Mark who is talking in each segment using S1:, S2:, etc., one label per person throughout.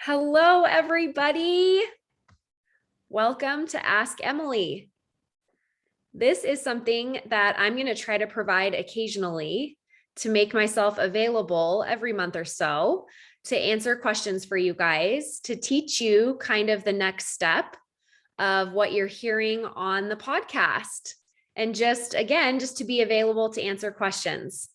S1: Hello, everybody. Welcome to Ask Emily. This is something that I'm going to try to provide occasionally to make myself available every month or so to answer questions for you guys, to teach you kind of the next step of what you're hearing on the podcast. And just to be available to answer questions.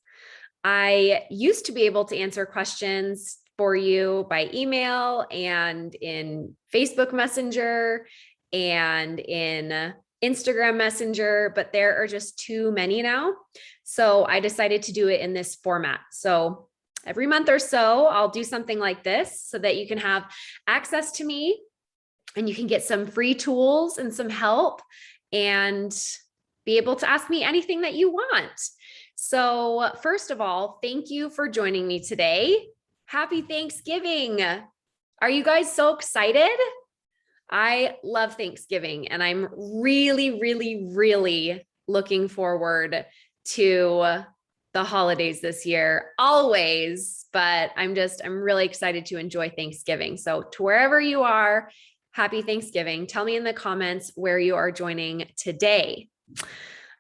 S1: I used to be able to answer questions for you by email and in Facebook Messenger and in Instagram Messenger, but there are just too many now. So I decided to do it in this format. So every month or so, I'll do something like this so that you can have access to me and you can get some free tools and some help and be able to ask me anything that you want. So first of all, thank you for joining me today. Happy Thanksgiving. Are you guys so excited? I love Thanksgiving and I'm really looking forward to the holidays this year, always, but I'm really excited to enjoy Thanksgiving. So to wherever you are, happy Thanksgiving. Tell me in the comments where you are joining today.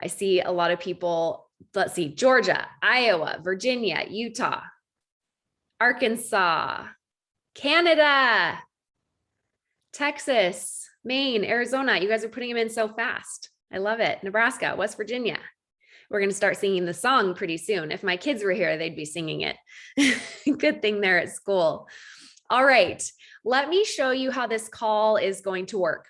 S1: I see a lot of people. Let's see, Georgia, Iowa, Virginia, Utah, Arkansas, Canada, Texas, Maine, Arizona. You guys are putting them in so fast. I love it. Nebraska, West Virginia. We're going to start singing the song pretty soon. If my kids were here, they'd be singing it. Good thing they're at school. All right, let me show you how this call is going to work.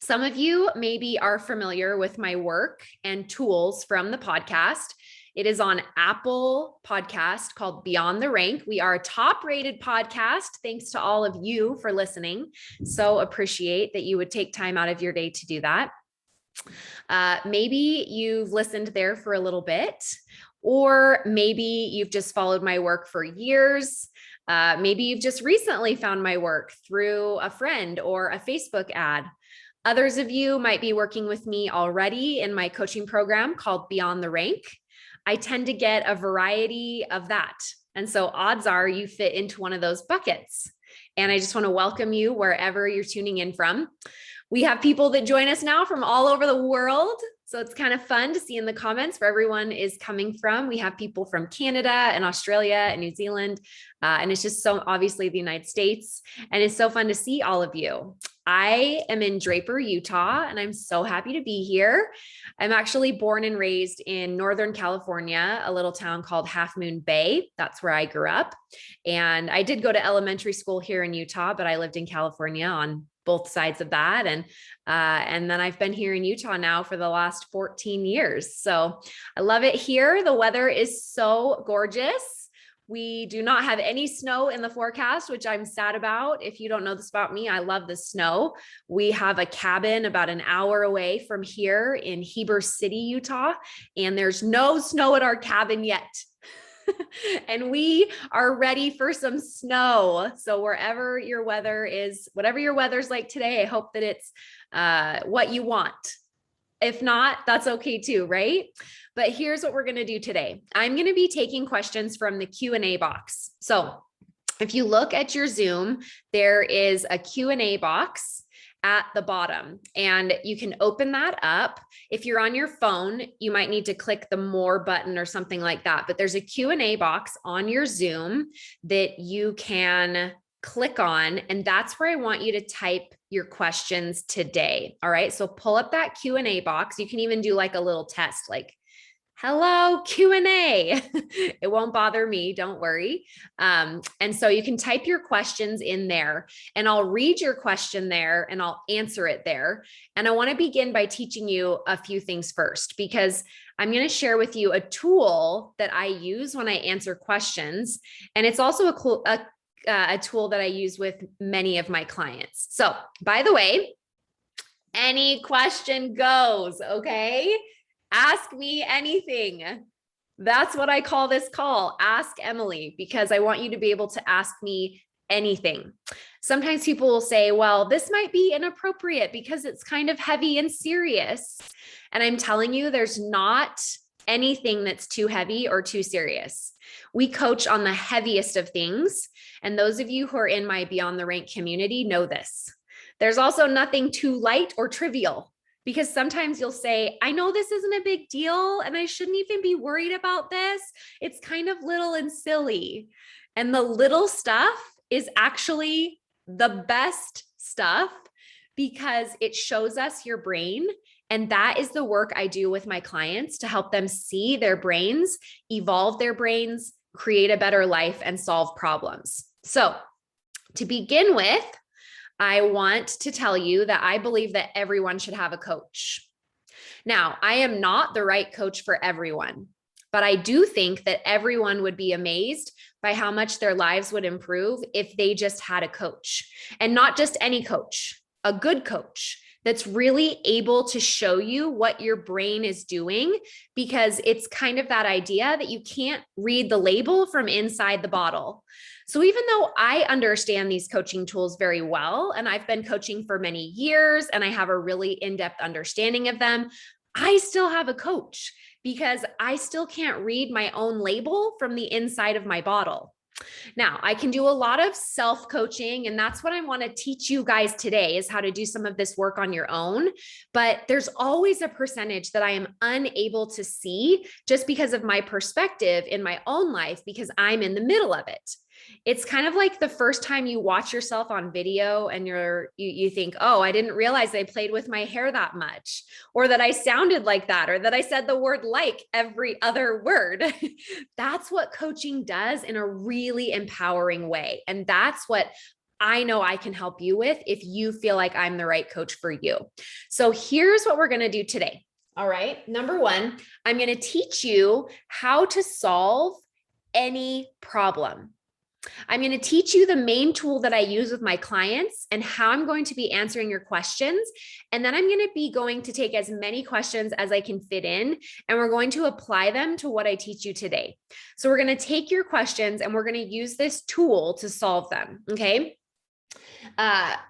S1: Some of you maybe are familiar with my work and tools from the podcast. It is on Apple Podcast called Beyond the Rank. We are a top-rated podcast. Thanks to all of you for listening. So appreciate that you would take time out of your day to do that. Maybe you've listened there for a little bit, or maybe you've just followed my work for years. Maybe you've just recently found my work through a friend or a Facebook ad. Others of you might be working with me already in my coaching program called Beyond the Rank. I tend to get a variety of that. And so odds are you fit into one of those buckets. And I just want to welcome you wherever you're tuning in from. We have people that join us now from all over the world. So it's kind of fun to see in the comments where everyone is coming from. We have people from Canada and Australia and New Zealand. And it's just so obviously the United States. And it's so fun to see all of you. I am in Draper, Utah, and I'm so happy to be here. I'm actually born and raised in Northern California, a little town called Half Moon Bay. That's where I grew up. And I did go to elementary school here in Utah, but I lived in California on both sides of that. And then I've been here in Utah now for the last 14 years. So I love it here. The weather is so gorgeous. We do not have any snow in the forecast, which I'm sad about. If you don't know this about me, I love the snow. We have a cabin about an hour away from here in Heber City, Utah, and there's no snow at our cabin yet. And we are ready for some snow. So wherever your weather is, whatever your weather's like today, I hope that it's what you want. If not, that's okay too, right? But here's what we're going to do today. I'm going to be taking questions from the Q&A box. So if you look at your Zoom, there is a Q&A box at the bottom, and you can open that up. If you're on your phone, you might need to click the more button or something like that, but there's a Q&A box on your Zoom that you can click on, and that's where I want you to type your questions today. All right. So pull up that Q&A box. You can even do like a little test, like, hello, Q&A. It won't bother me. Don't worry. And so you can type your questions in there, and I'll read your question there and I'll answer it there. And I want to begin by teaching you a few things first, because I'm going to share with you a tool that I use when I answer questions. And it's also a tool that I use with many of my clients. So by the way, any question goes, okay? Ask me anything. That's what I call this call, Ask Emily, because I want you to be able to ask me anything. Sometimes people will say, well, this might be inappropriate because it's kind of heavy and serious. And I'm telling you, there's not anything that's too heavy or too serious. We coach on the heaviest of things. And those of you who are in my Beyond the Rank community know this. There's also nothing too light or trivial, because sometimes you'll say, I know this isn't a big deal and I shouldn't even be worried about this. It's kind of little and silly. And the little stuff is actually the best stuff because it shows us your brain. And that is the work I do with my clients to help them see their brains, evolve their brains, create a better life, and solve problems. So to begin with, I want to tell you that I believe that everyone should have a coach. Now, I am not the right coach for everyone, but I do think that everyone would be amazed by how much their lives would improve if they just had a coach, and not just any coach, a good coach that's really able to show you what your brain is doing, because it's kind of that idea that you can't read the label from inside the bottle. So even though I understand these coaching tools very well, and I've been coaching for many years, and I have a really in-depth understanding of them, I still have a coach because I still can't read my own label from the inside of my bottle. Now, I can do a lot of self-coaching, and that's what I want to teach you guys today, is how to do some of this work on your own. But there's always a percentage that I am unable to see just because of my perspective in my own life, because I'm in the middle of it. It's kind of like the first time you watch yourself on video and you think, oh, I didn't realize I played with my hair that much, or that I sounded like that, or that I said the word like every other word. That's what coaching does in a really empowering way. And that's what I know I can help you with if you feel like I'm the right coach for you. So here's what we're going to do today. All right. Number one, I'm going to teach you how to solve any problem. I'm going to teach you the main tool that I use with my clients and how I'm going to be answering your questions. And then I'm going to be going to take as many questions as I can fit in, and we're going to apply them to what I teach you today. So we're going to take your questions and we're going to use this tool to solve them. Okay.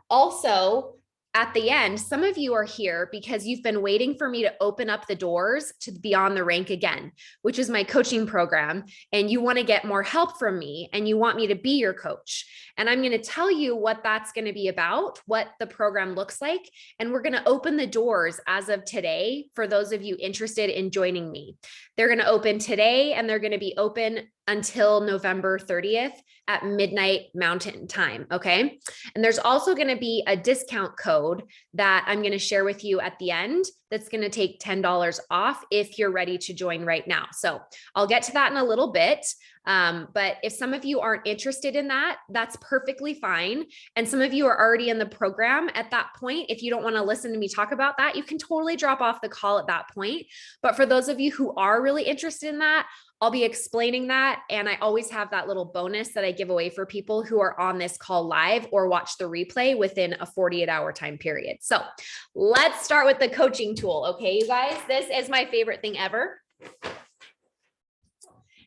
S1: Also, at the end, some of you are here because you've been waiting for me to open up the doors to Beyond the Rank again, which is my coaching program. And you want to get more help from me and you want me to be your coach. And I'm going to tell you what that's going to be about, what the program looks like. And we're going to open the doors as of today for those of you interested in joining me. They're going to open today and they're going to be open until November 30th at midnight Mountain Time. Okay. And there's also going to be a discount code that I'm going to share with you at the end that's going to take $10 off if you're ready to join right now. So I'll get to that in a little bit. But if some of you aren't interested in that, that's perfectly fine. And some of you are already in the program at that point. If you don't want to listen to me talk about that, you can totally drop off the call at that point. But for those of you who are really interested in that, I'll be explaining that. And I always have that little bonus that I give away for people who are on this call live or watch the replay within a 48-hour time period. So let's start with the coaching tool. Okay, you guys, this is my favorite thing ever.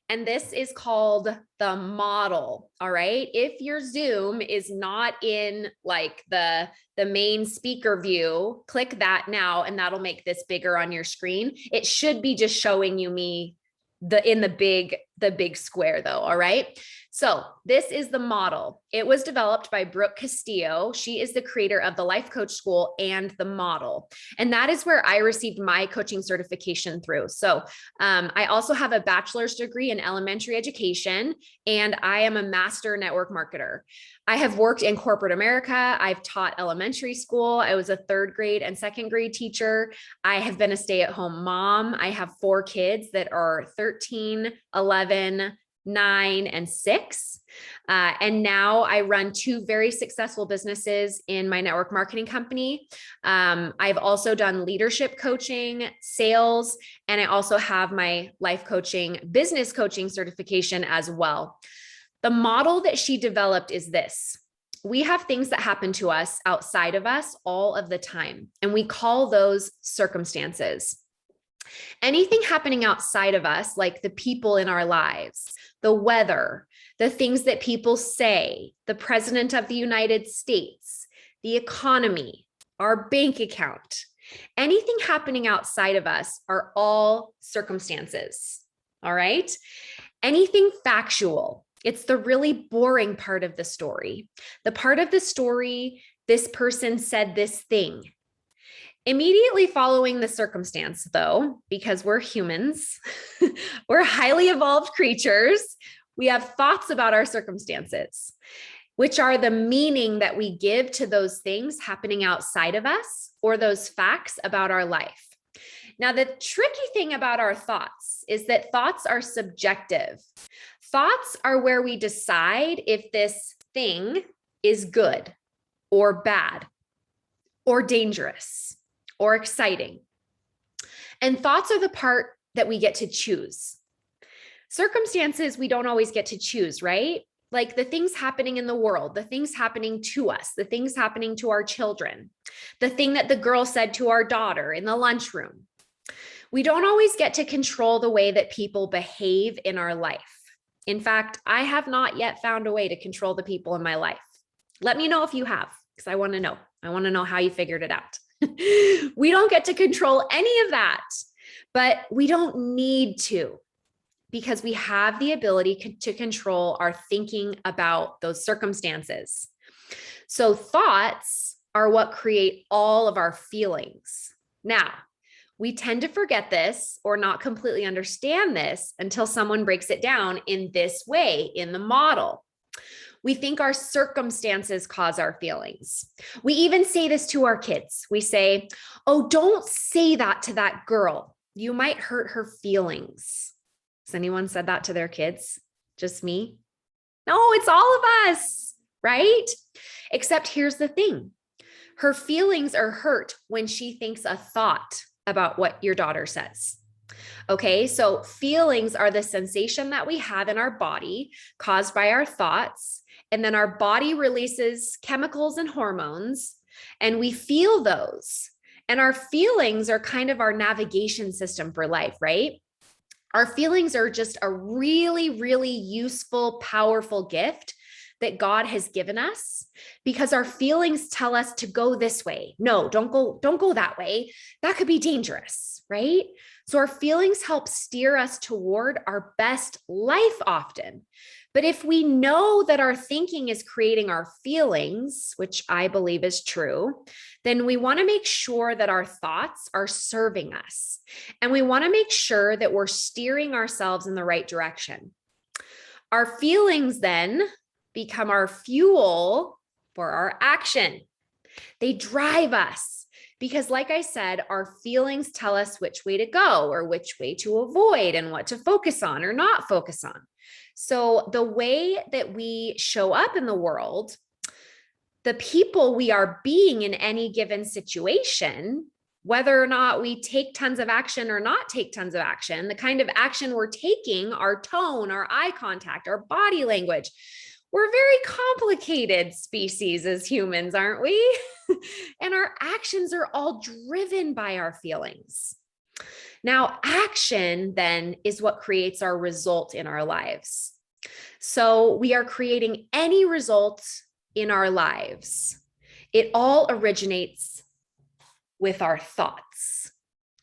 S1: And this is called the model. All right. If your Zoom is not in like the main speaker view, click that now, and that'll make this bigger on your screen. It should be just showing you me the big square though. All right. So this is the model. It was developed by Brooke Castillo. She is the creator of the Life Coach School and the model. And that is where I received my coaching certification through. So I also have a bachelor's degree in elementary education, and I am a master network marketer. I have worked in corporate America. I've taught elementary school. I was a 3rd grade and 2nd grade teacher. I have been a stay-at-home mom. I have 4 kids that are 13, 11, 9, and 6. And now I run 2 very successful businesses in my network marketing company. I've also done leadership coaching, sales, and I also have my life coaching, business coaching certification as well. The model that she developed is this. We have things that happen to us outside of us all of the time, and we call those circumstances. Anything happening outside of us, like the people in our lives, the weather, the things that people say, the president of the United States, the economy, our bank account, Anything happening outside of us are all circumstances. All right. Anything factual, it's the really boring part of the story. The part of the story, this person said this thing. Immediately following the circumstance, though, because we're humans, we're highly evolved creatures, we have thoughts about our circumstances, which are the meaning that we give to those things happening outside of us or those facts about our life. Now, the tricky thing about our thoughts is that thoughts are subjective. Thoughts are where we decide if this thing is good or bad or dangerous or exciting. And thoughts are the part that we get to choose. Circumstances, we don't always get to choose, right? Like the things happening in the world, the things happening to us, the things happening to our children, the thing that the girl said to our daughter in the lunchroom. We don't always get to control the way that people behave in our life. In fact, I have not yet found a way to control the people in my life. Let me know if you have, because I want to know. I want to know how you figured it out. We don't get to control any of that, but we don't need to, because we have the ability to control our thinking about those circumstances. So thoughts are what create all of our feelings. Now, we tend to forget this or not completely understand this until someone breaks it down in this way, in the model. We think our circumstances cause our feelings. We even say this to our kids. We say, oh, don't say that to that girl. You might hurt her feelings. Has anyone said that to their kids? Just me? No, it's all of us, right? Except here's the thing. Her feelings are hurt when she thinks a thought about what your daughter says. Okay, so feelings are the sensation that we have in our body caused by our thoughts. And then our body releases chemicals and hormones, and we feel those. And our feelings are kind of our navigation system for life, right? Our feelings are just a really, really useful, powerful gift that God has given us, because our feelings tell us to go this way. No, don't go that way. That could be dangerous, right? So our feelings help steer us toward our best life often. But if we know that our thinking is creating our feelings, which I believe is true, then we want to make sure that our thoughts are serving us. And we want to make sure that we're steering ourselves in the right direction. Our feelings then become our fuel for our action. They drive us because, like I said, our feelings tell us which way to go or which way to avoid and what to focus on or not focus on. So the way that we show up in the world, the people we are being in any given situation, whether or not we take tons of action or not take tons of action, the kind of action we're taking, our tone, our eye contact, our body language, we're a very complicated species as humans, aren't we? And our actions are all driven by our feelings. Now, action then is what creates our result in our lives. So we are creating any result in our lives. It all originates with our thoughts.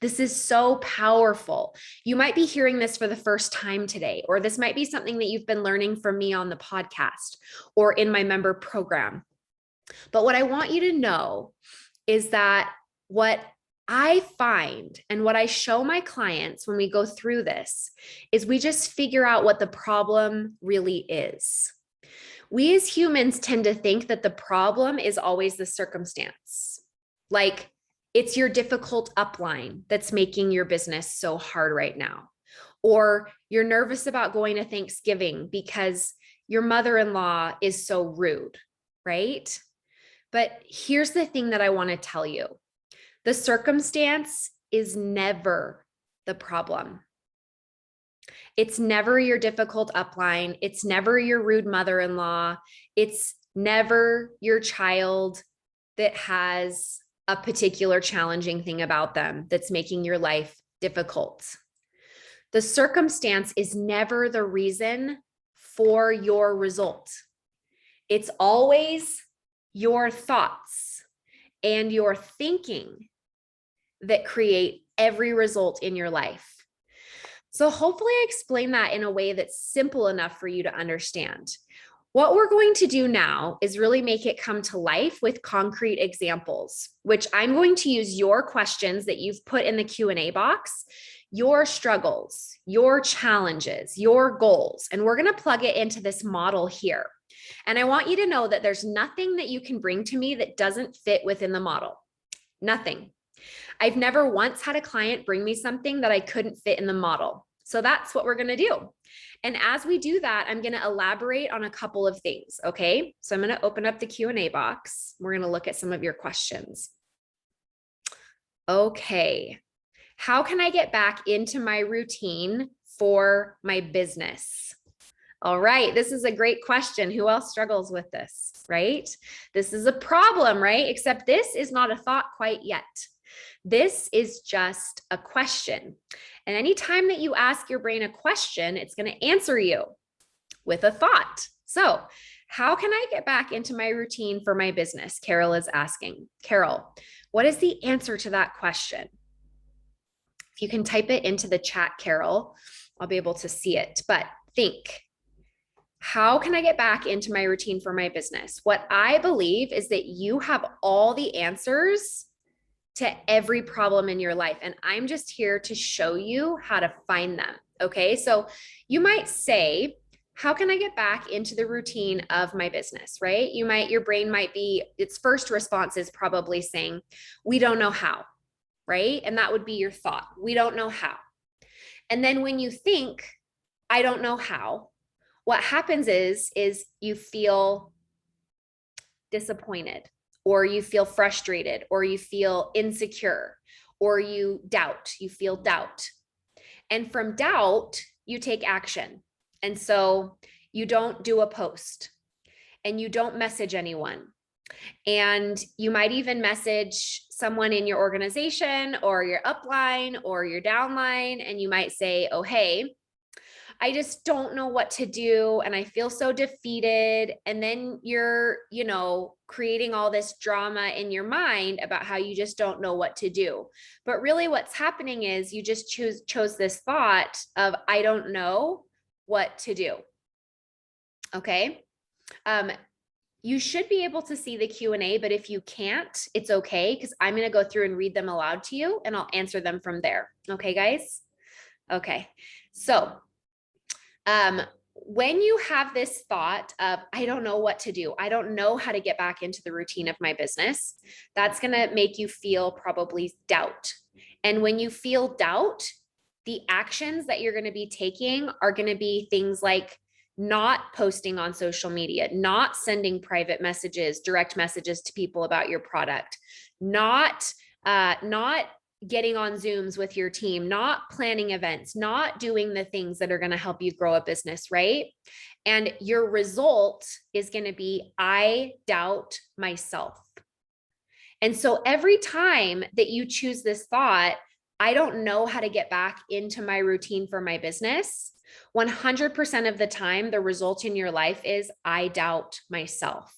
S1: This is so powerful. You might be hearing this for the first time today, or this might be something that you've been learning from me on the podcast or in my member program. But what I want you to know is that what I find and what I show my clients when we go through this is we just figure out what the problem really is. We as humans tend to think that the problem is always the circumstance. Like, it's your difficult upline that's making your business so hard right now. Or you're nervous about going to Thanksgiving because your mother-in-law is so rude, right? But here's the thing that I want to tell you. The circumstance is never the problem. It's never your difficult upline. It's never your rude mother-in-law. It's never your child that has a particular challenging thing about them that's making your life difficult. The circumstance is never the reason for your result. It's always your thoughts and your thinking that create every result in your life. So hopefully I explained that in a way that's simple enough for you to understand. What we're going to do now is really make it come to life with concrete examples, which I'm going to use your questions that you've put in the Q&A box, your struggles, your challenges, your goals, and we're going to plug it into this model here. And I want you to know that there's nothing that you can bring to me that doesn't fit within the model. Nothing. I've never once had a client bring me something that I couldn't fit in the model. So that's what we're going to do. And as we do that, I'm going to elaborate on a couple of things. Okay. So I'm going to open up the Q&A box. We're going to look at some of your questions. Okay. How can I get back into my routine for my business? All right. This is a great question. Who else struggles with this, right? This is a problem, right? Except this is not a thought quite yet. This is just a question. And anytime that you ask your brain a question, it's going to answer you with a thought. So, how can I get back into my routine for my business? Carol is asking. Carol, what is the answer to that question? If you can type it into the chat, Carol, I'll be able to see it. But think, how can I get back into my routine for my business? What I believe is that you have all the answers to every problem in your life. And I'm just here to show you how to find them. Okay. So you might say, how can I get back into the routine of my business, right? Your brain might be, its first response is probably saying, we don't know how, right? And that would be your thought. We don't know how. And then when you think, I don't know how, what happens is you feel disappointed, or you feel frustrated, or you feel insecure, or you feel doubt. And from doubt, you take action. And so you don't do a post, and you don't message anyone. And you might even message someone in your organization or your upline or your downline, and you might say, oh, hey, I just don't know what to do. And I feel so defeated. And then you're, creating all this drama in your mind about how you just don't know what to do. But really what's happening is you just chose this thought of, I don't know what to do. Okay. You should be able to see the Q&A, but if you can't, it's okay, because I'm going to go through and read them aloud to you and I'll answer them from there. Okay, guys? Okay. So, when you have this thought of, I don't know what to do, I don't know how to get back into the routine of my business, that's going to make you feel probably doubt. And when you feel doubt, the actions that you're going to be taking are going to be things like not posting on social media, not sending private messages, direct messages to people about your product, not getting on Zooms with your team, not planning events, not doing the things that are going to help you grow a business, right? And your result is going to be, I doubt myself. And so every time that you choose this thought, I don't know how to get back into my routine for my business, 100% of the time, the result in your life is, I doubt myself.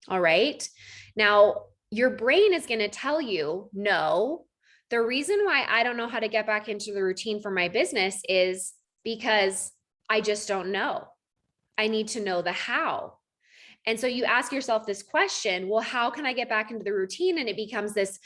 S1: All right. Now, your brain is going to tell you, no, the reason why I don't know how to get back into the routine for my business is because I just don't know. I need to know the how. And so you ask yourself this question, well, how can I get back into the routine? And it becomes this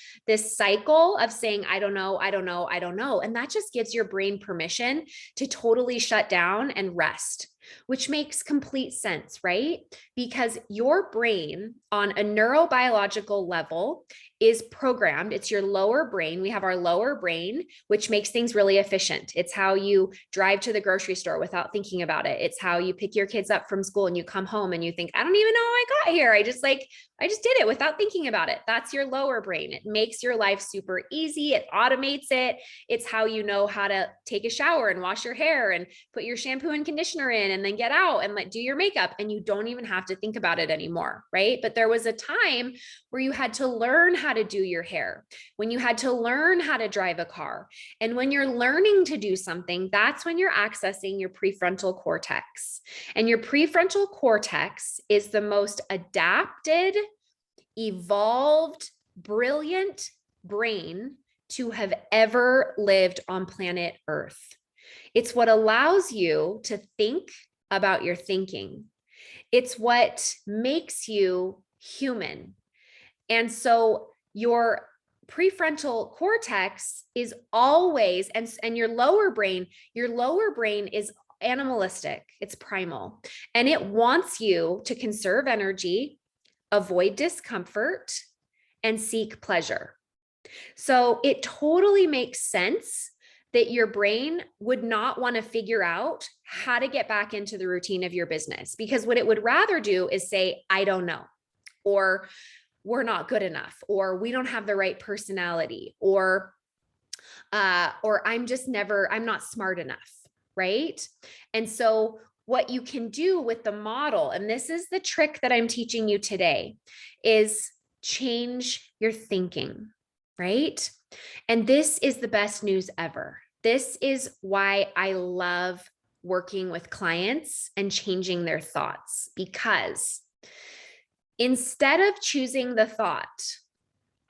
S1: cycle of saying, I don't know, I don't know, I don't know. And that just gives your brain permission to totally shut down and rest, which makes complete sense, right? Because your brain on a neurobiological level is programmed. It's your lower brain. We have our lower brain, which makes things really efficient. It's how you drive to the grocery store without thinking about it. It's how you pick your kids up from school and you come home and you think, I don't even know how I got here. I just did it without thinking about it. That's your lower brain. It makes your life super easy. It automates it. It's how you know how to take a shower and wash your hair and put your shampoo and conditioner in and then get out and do your makeup. And you don't even have to think about it anymore, right? But there was a time where you had to learn how to do your hair, when you had to learn how to drive a car. And when you're learning to do something, that's when you're accessing your prefrontal cortex. And your prefrontal cortex is the most adapted, evolved, brilliant brain to have ever lived on planet Earth. It's what allows you to think about your thinking. It's what makes you human. And so your prefrontal cortex is always, and your lower brain is animalistic, it's primal, and it wants you to conserve energy, avoid discomfort, and seek pleasure. So it totally makes sense that your brain would not want to figure out how to get back into the routine of your business, because what it would rather do is say, I don't know, or we're not good enough, or we don't have the right personality, or I'm not smart enough, right? And so what you can do with the model, and this is the trick that I'm teaching you today, is change your thinking, right? And this is the best news ever. This is why I love working with clients and changing their thoughts, because instead of choosing the thought,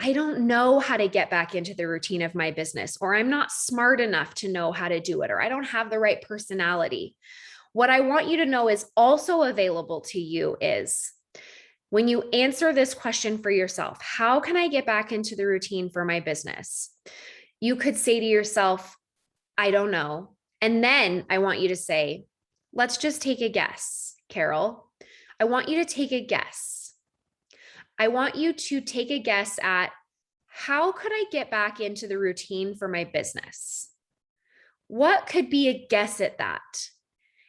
S1: I don't know how to get back into the routine of my business, or I'm not smart enough to know how to do it, or I don't have the right personality, what I want you to know is also available to you is when you answer this question for yourself, how can I get back into the routine for my business? You could say to yourself, I don't know. And then I want you to say, let's just take a guess, Carol. I want you to take a guess. I want you to take a guess at how could I get back into the routine for my business? What could be a guess at that?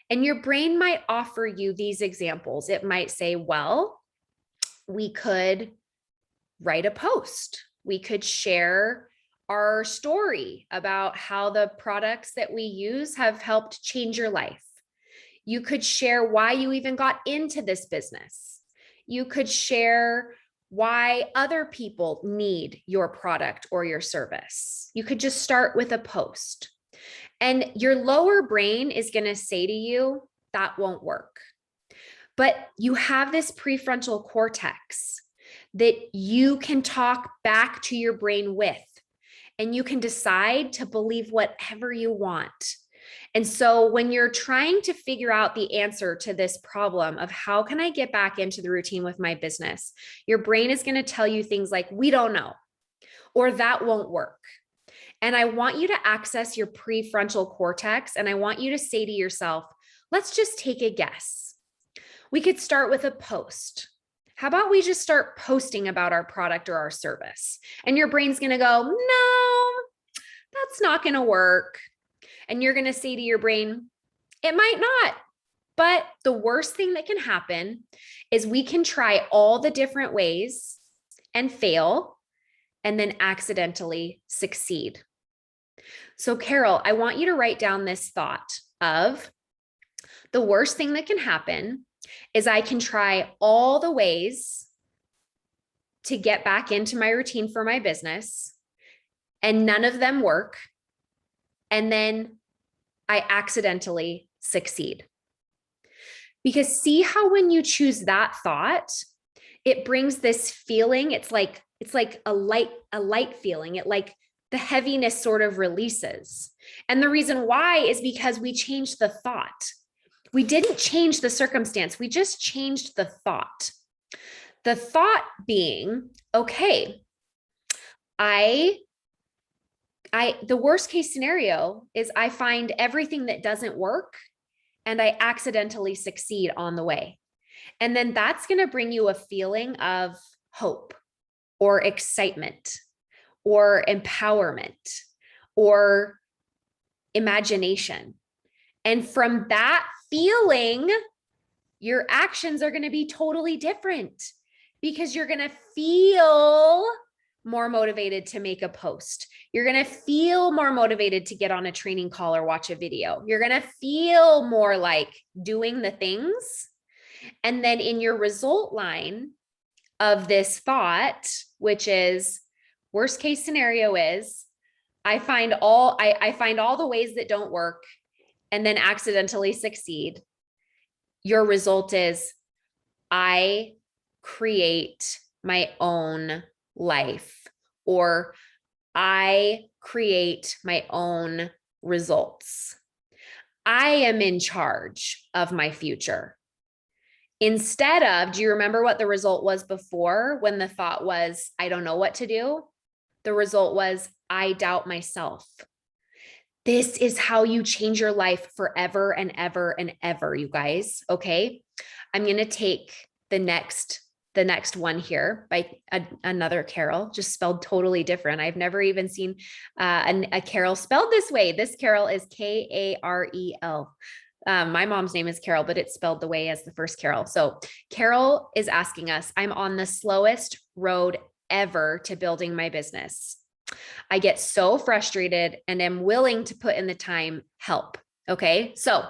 S1: And your brain might offer you these examples. It might say, well, we could write a post. We could share our story about how the products that we use have helped change your life. You could share why you even got into this business. You could share why other people need your product or your service. You could just start with a post. And your lower brain is going to say to you, that won't work. But you have this prefrontal cortex that you can talk back to your brain with, and you can decide to believe whatever you want. And so when you're trying to figure out the answer to this problem of how can I get back into the routine with my business, your brain is going to tell you things like, we don't know, or that won't work. And I want you to access your prefrontal cortex, and I want you to say to yourself, let's just take a guess. We could start with a post. How about we just start posting about our product or our service? And your brain's going to go, no, that's not going to work. And you're going to say to your brain, it might not. But the worst thing that can happen is we can try all the different ways and fail, and then accidentally succeed. So Carol, I want you to write down this thought of the worst thing that can happen is I can try all the ways to get back into my routine for my business, and none of them work. And then I accidentally succeed. Because see how when you choose that thought, it brings this feeling. It's like a light feeling. It like the heaviness sort of releases. And the reason why is because we changed the thought. We didn't change the circumstance. We just changed the thought. The thought being, okay, the worst case scenario is I find everything that doesn't work and I accidentally succeed on the way. And then that's going to bring you a feeling of hope or excitement or empowerment or imagination. And from that feeling, your actions are going to be totally different, because you're going to feel more motivated to make a post. You're going to feel more motivated to get on a training call or watch a video. You're going to feel more like doing the things. And then in your result line of this thought, which is worst case scenario is I find all the ways that don't work and then accidentally succeed. Your result is I create my own life, or I create my own results. I am in charge of my future. Instead of, do you remember what the result was before when the thought was, I don't know what to do? The result was, I doubt myself. This is how you change your life forever and ever and ever, you guys. Okay. I'm going to take the next one here by another Carol, just spelled totally different. I've never even seen a Carol spelled this way. This Carol is Karel. My mom's name is Carol, but it's spelled the way as the first Carol. So Carol is asking us, I'm on the slowest road ever to building my business. I get so frustrated and am willing to put in the time. Help. Okay. So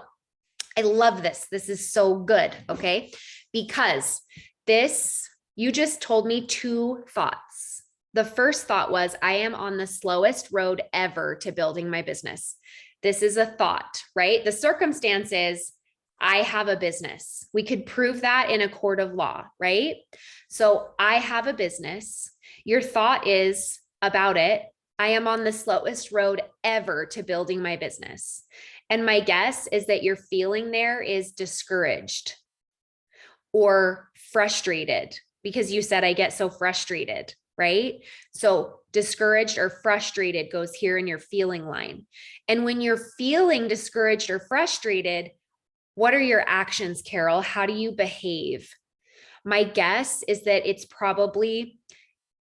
S1: I love this. This is so good. Okay. Because you just told me two thoughts. The first thought was, I am on the slowest road ever to building my business. This is a thought, right? The circumstance is, I have a business. We could prove that in a court of law, right? So I have a business. Your thought is about it. I am on the slowest road ever to building my business. And my guess is that your feeling there is discouraged or frustrated, because you said, I get so frustrated, right? So discouraged or frustrated goes here in your feeling line. And when you're feeling discouraged or frustrated, what are your actions, Carol? How do you behave? My guess is that it's probably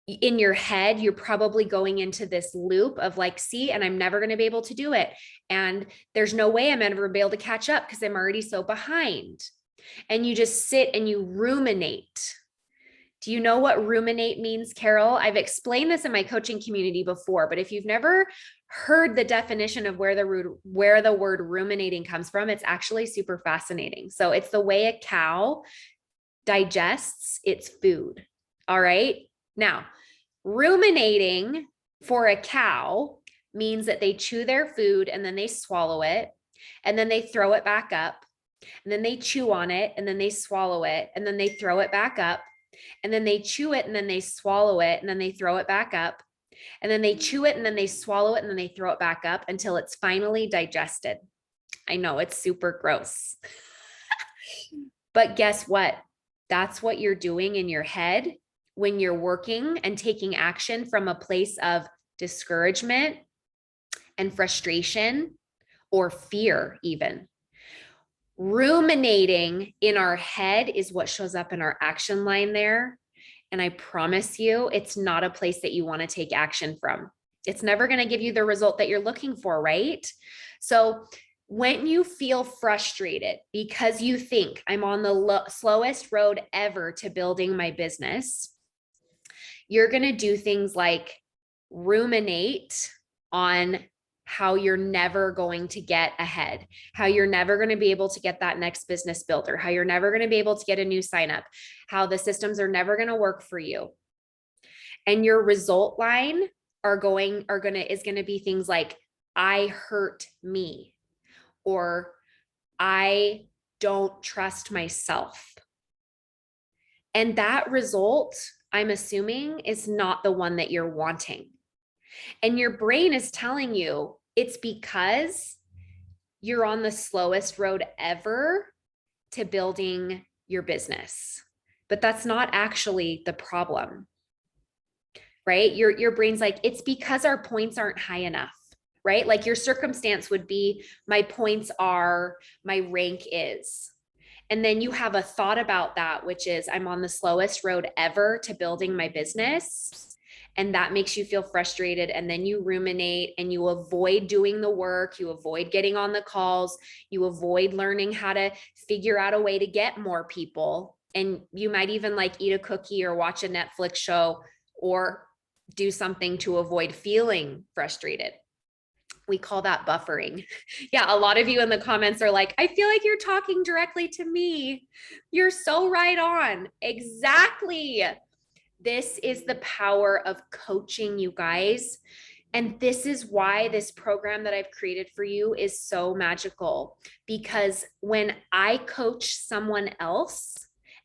S1: in your head, you're probably going into this loop of like, see, and I'm never going to be able to do it. And there's no way I'm ever going to be able to catch up because I'm already so behind. And you just sit and you ruminate. Do you know what ruminate means, Carol? I've explained this in my coaching community before, but if you've never heard the definition of where the word ruminating comes from, it's actually super fascinating. So it's the way a cow digests its food. All right. Now, ruminating for a cow means that they chew their food and then they swallow it and then they throw it back up and then they chew on it and then they swallow it and then they throw it back up and then they chew it and then they swallow it and then they throw it back up and then they chew it and then they swallow it and then they throw it back up until it's finally digested. I know it's super gross. But guess what? That's what you're doing in your head when you're working and taking action from a place of discouragement and frustration or fear even. Ruminating in our head is what shows up in our action line there. And I promise you, it's not a place that you want to take action from. It's never going to give you the result that you're looking for, right? So when you feel frustrated because you think I'm on the slowest road ever to building my business, you're going to do things like ruminate on how you're never going to get ahead, how you're never going to be able to get that next business builder, how you're never going to be able to get a new sign up, how the systems are never going to work for you. And your result line is going to be things like, I hurt me, or I don't trust myself. And that result, I'm assuming, is not the one that you're wanting. And your brain is telling you it's because you're on the slowest road ever to building your business. But that's not actually the problem, right? Your brain's like, it's because our points aren't high enough, right? Like your circumstance would be, my points are, my rank is. And then you have a thought about that, which is, I'm on the slowest road ever to building my business. And that makes you feel frustrated. And then you ruminate and you avoid doing the work. You avoid getting on the calls. You avoid learning how to figure out a way to get more people. And you might even like eat a cookie or watch a Netflix show or do something to avoid feeling frustrated. We call that buffering. Yeah, a lot of you in the comments are like, I feel like you're talking directly to me. You're so right on. Exactly. This is the power of coaching, you guys. And this is why this program that I've created for you is so magical. Because when I coach someone else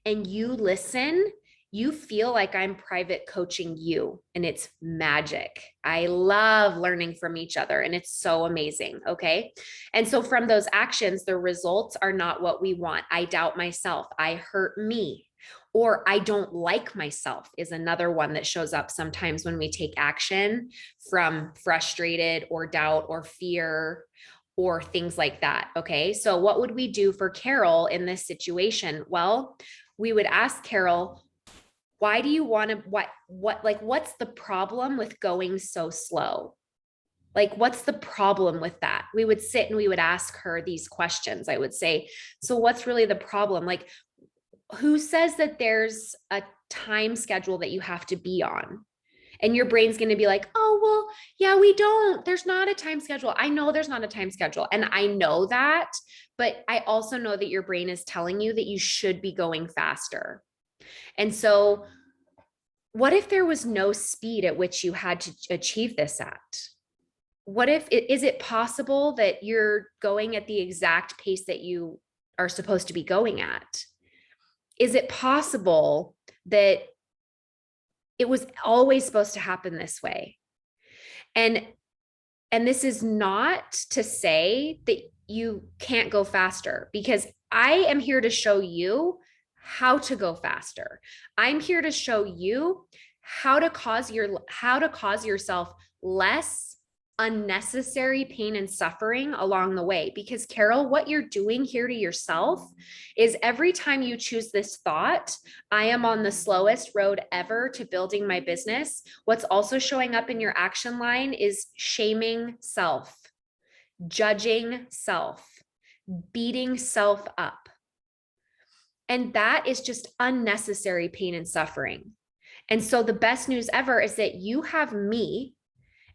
S1: and you listen, you feel like I'm private coaching you, and it's magic. I love learning from each other, and it's so amazing. Okay. And so from those actions, the results are not what we want. I doubt myself. I hurt me. Or I don't like myself is another one that shows up sometimes when we take action from frustrated or doubt or fear or things like that. Okay. So what would we do for Carol in this situation? Well, we would ask Carol, why do you want to, what's the problem with going so slow? Like, what's the problem with that? We would sit and we would ask her these questions. I would say, so what's really the problem? Like, who says that there's a time schedule that you have to be on? And your brain's going to be like, oh, well, yeah, we don't. There's not a time schedule. I know there's not a time schedule. And I know that, but I also know that your brain is telling you that you should be going faster. And so, what if there was no speed at which you had to achieve this at? What if, is it possible that you're going at the exact pace that you are supposed to be going at? Is it possible that it was always supposed to happen this way? And this is not to say that you can't go faster, because I am here to show you how to go faster. I'm here to show you how to cause yourself less unnecessary pain and suffering along the way. Because Carol, what you're doing here to yourself is every time you choose this thought, I am on the slowest road ever to building my business, what's also showing up in your action line is shaming self, judging self, beating self up. And that is just unnecessary pain and suffering. And so the best news ever is that you have me,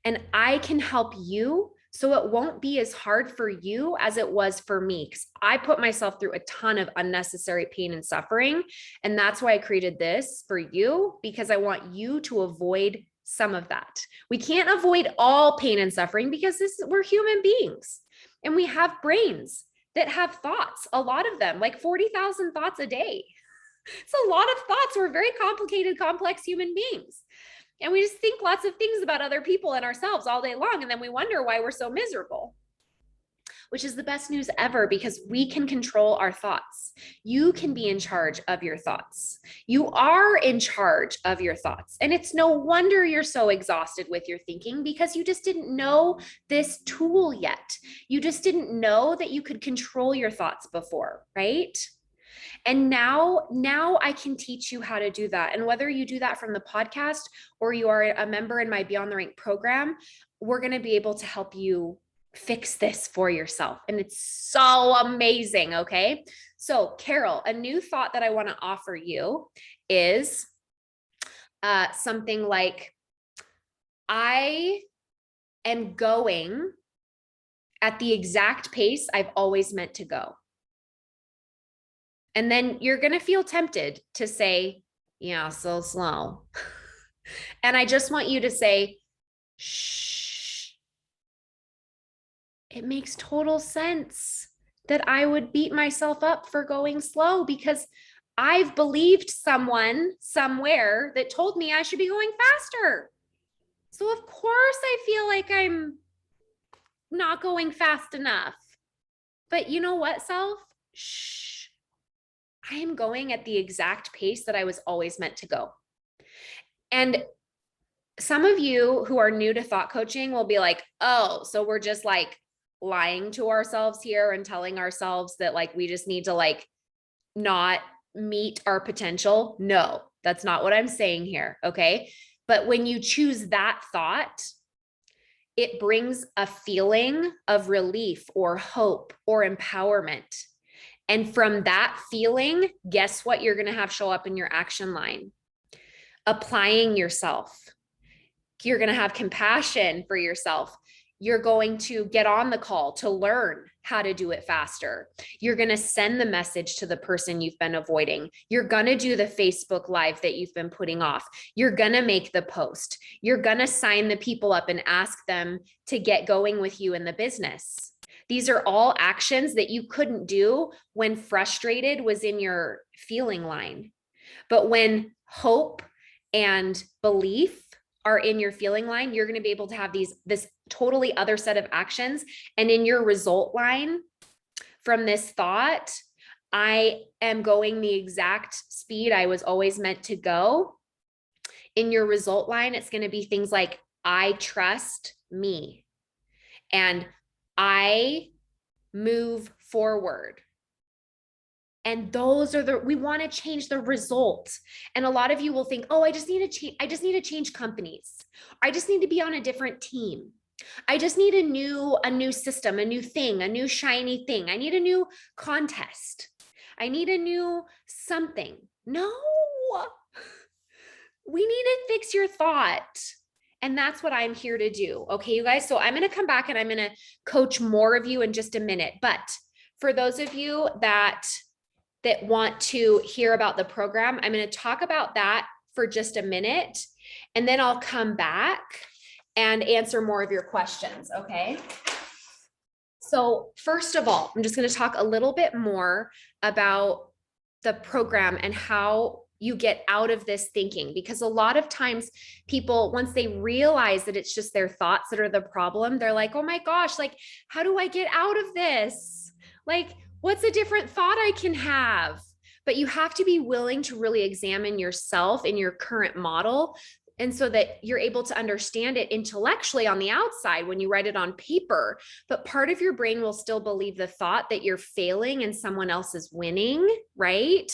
S1: and I can help you so it won't be as hard for you as it was for me, because I put myself through a ton of unnecessary pain and suffering. And that's why I created this for you, because I want you to avoid some of that. We can't avoid all pain and suffering because we're human beings and we have brains that have thoughts, a lot of them, like 40,000 thoughts a day. It's a lot of thoughts. We're very complicated, complex human beings. And we just think lots of things about other people and ourselves all day long. And then we wonder why we're so miserable, which is the best news ever, because we can control our thoughts. You can be in charge of your thoughts. You are in charge of your thoughts. And it's no wonder you're so exhausted with your thinking, because you just didn't know this tool yet. You just didn't know that you could control your thoughts before, right? And now I can teach you how to do that. And whether you do that from the podcast or you are a member in my Beyond the Rank program, we're going to be able to help you fix this for yourself. And it's so amazing. Okay. So Carol, a new thought that I want to offer you is something like, I am going at the exact pace I've always meant to go. And then you're going to feel tempted to say, yeah, so slow. And I just want you to say, shh. It makes total sense that I would beat myself up for going slow, because I've believed someone somewhere that told me I should be going faster. So of course I feel like I'm not going fast enough. But you know what, self? Shh. I am going at the exact pace that I was always meant to go. And some of you who are new to thought coaching will be like, oh, so we're just like lying to ourselves here and telling ourselves that like we just need to like not meet our potential. No, that's not what I'm saying here. Okay. But when you choose that thought, it brings a feeling of relief or hope or empowerment. And from that feeling, guess what you're going to have show up in your action line? Applying yourself. You're going to have compassion for yourself. You're going to get on the call to learn how to do it faster. You're going to send the message to the person you've been avoiding. You're going to do the Facebook Live that you've been putting off. You're going to make the post. You're going to sign the people up and ask them to get going with you in the business. These are all actions that you couldn't do when frustrated was in your feeling line. But when hope and belief are in your feeling line, you're going to be able to have this totally other set of actions. And in your result line from this thought, I am going the exact speed I was always meant to go. In your result line, it's going to be things like, I trust me, and I move forward. And those are we want to change the result. And a lot of you will think, oh, I just need to change companies. I just need to be on a different team. I just need a new system, a new thing, a new shiny thing. I need a new contest. I need a new something. No, we need to fix your thought. And that's what I'm here to do. Okay, you guys. So I'm going to come back and I'm going to coach more of you in just a minute. But for those of you that want to hear about the program, I'm going to talk about that for just a minute. And then I'll come back and answer more of your questions. Okay. So first of all, I'm just going to talk a little bit more about the program and how you get out of this thinking, because a lot of times people, once they realize that it's just their thoughts that are the problem, they're like, oh my gosh, like, how do I get out of this? Like, what's a different thought I can have? But you have to be willing to really examine yourself in your current model. And so that you're able to understand it intellectually on the outside when you write it on paper, but part of your brain will still believe the thought that you're failing and someone else is winning, right?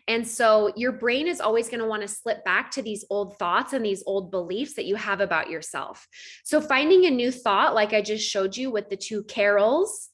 S1: And so your brain is always going to want to slip back to these old thoughts and these old beliefs that you have about yourself. So finding a new thought, like I just showed you with the two carols,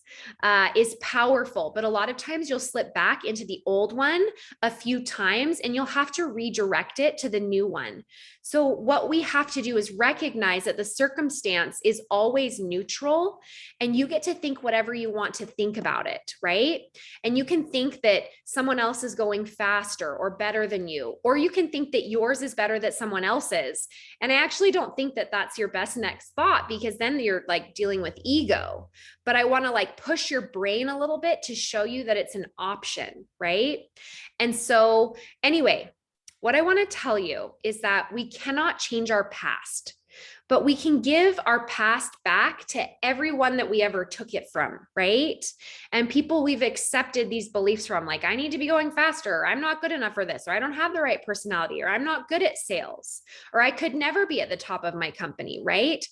S1: is powerful, but a lot of times you'll slip back into the old one a few times and you'll have to redirect it to the new one. So what we have to do is recognize that the circumstance is always neutral and you get to think whatever you want to think about it, right? And you can think that someone else is going faster or better than you, or you can think that yours is better than someone else's. And I actually don't think that that's your best next thought, because then you're like dealing with ego. But I want to like push your brain a little bit to show you that it's an option, right? And so anyway, what I want to tell you is that we cannot change our past, but we can give our past back to everyone that we ever took it from, right? And people we've accepted these beliefs from, like, I need to be going faster, or I'm not good enough for this, or I don't have the right personality, or I'm not good at sales, or I could never be at the top of my company, right?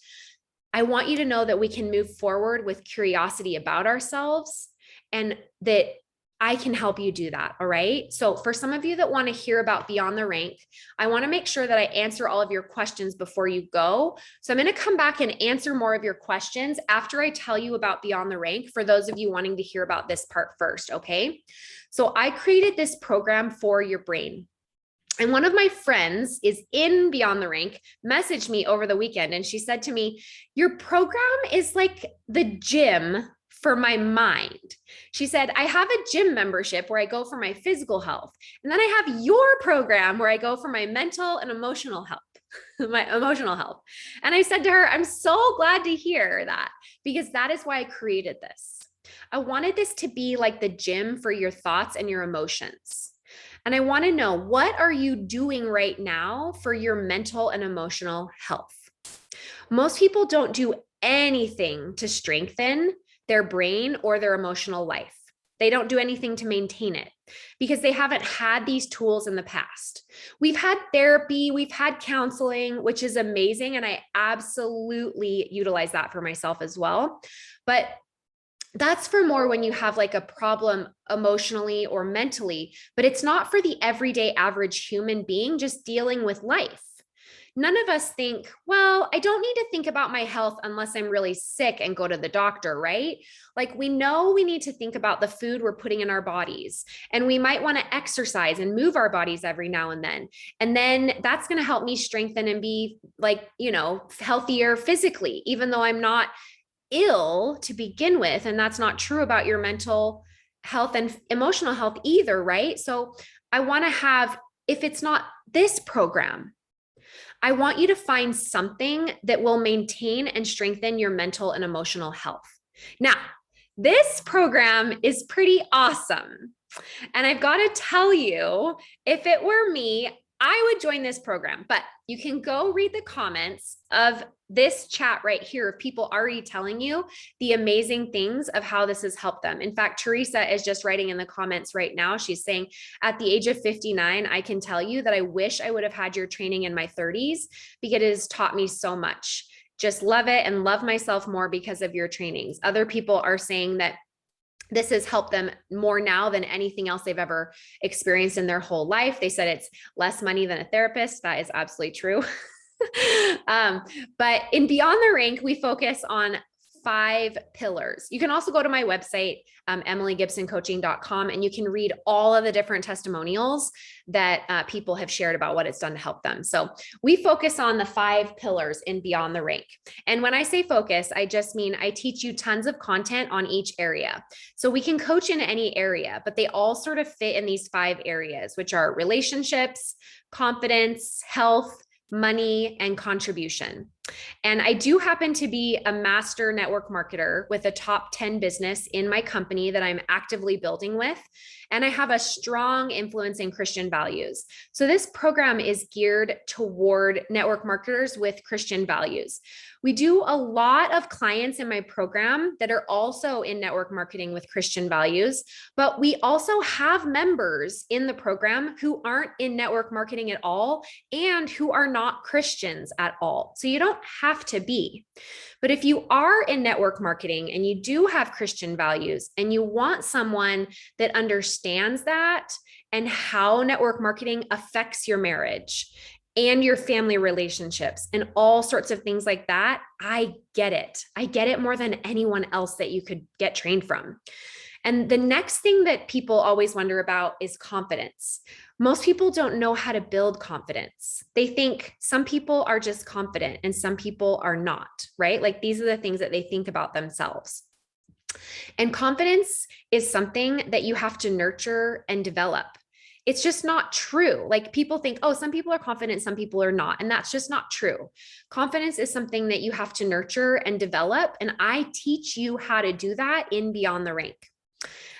S1: I want you to know that we can move forward with curiosity about ourselves, and that I can help you do that. All right. So for some of you that want to hear about Beyond the Rank, I want to make sure that I answer all of your questions before you go. So I'm going to come back and answer more of your questions after I tell you about Beyond the Rank, for those of you wanting to hear about this part first. Okay. So I created this program for your brain. And one of my friends is in Beyond the Rank, messaged me over the weekend, and she said to me, your program is like the gym for my mind. She said, I have a gym membership where I go for my physical health. And then I have your program where I go for my mental and emotional health, my emotional health. And I said to her, I'm so glad to hear that, because that is why I created this. I wanted this to be like the gym for your thoughts and your emotions. And I want to know, what are you doing right now for your mental and emotional health? Most people don't do anything to strengthen their brain or their emotional life. They don't do anything to maintain it because they haven't had these tools in the past. We've had therapy, we've had counseling, which is amazing. And I absolutely utilize that for myself as well. But that's for more when you have like a problem emotionally or mentally, but it's not for the everyday average human being just dealing with life. None of us think, well, I don't need to think about my health unless I'm really sick and go to the doctor, right? Like, we know we need to think about the food we're putting in our bodies, and we might want to exercise and move our bodies every now and then. And then that's going to help me strengthen and be like, healthier physically, even though I'm not ill to begin with. And that's not true about your mental health and emotional health either, right? So I want to have, if it's not this program, I want you to find something that will maintain and strengthen your mental and emotional health. Now, this program is pretty awesome. And I've got to tell you, if it were me, I would join this program, but you can go read the comments of this chat right here of people already telling you the amazing things of how this has helped them. In fact, Teresa is just writing in the comments right now. She's saying, at the age of 59, I can tell you that I wish I would have had your training in my 30s because it has taught me so much. Just love it and love myself more because of your trainings. Other people are saying that this has helped them more now than anything else they've ever experienced in their whole life. They said it's less money than a therapist. That is absolutely true. But in Beyond the Rank, we focus on 5 pillars. You can also go to my website, emilygibsoncoaching.com, and you can read all of the different testimonials that people have shared about what it's done to help them. So we focus on the 5 pillars in Beyond the Rank. And when I say focus, I just mean I teach you tons of content on each area. So we can coach in any area, but they all sort of fit in these 5 areas, which are relationships, confidence, health, money, and contribution. And I do happen to be a master network marketer with a top 10 business in my company that I'm actively building with. And I have a strong influence in Christian values. So this program is geared toward network marketers with Christian values. We do a lot of clients in my program that are also in network marketing with Christian values, but we also have members in the program who aren't in network marketing at all and who are not Christians at all. So you don't have to be. But if you are in network marketing and you do have Christian values and you want someone that understands that and how network marketing affects your marriage and your family relationships and all sorts of things like that, I get it. I get it more than anyone else that you could get trained from. And the next thing that people always wonder about is confidence. Most people don't know how to build confidence. They think some people are just confident and some people are not, right? Like these are the things that they think about themselves. And confidence is something that you have to nurture and develop. It's just not true. Like people think, oh, some people are confident, some people are not. And that's just not true. Confidence is something that you have to nurture and develop. And I teach you how to do that in Beyond the Rank.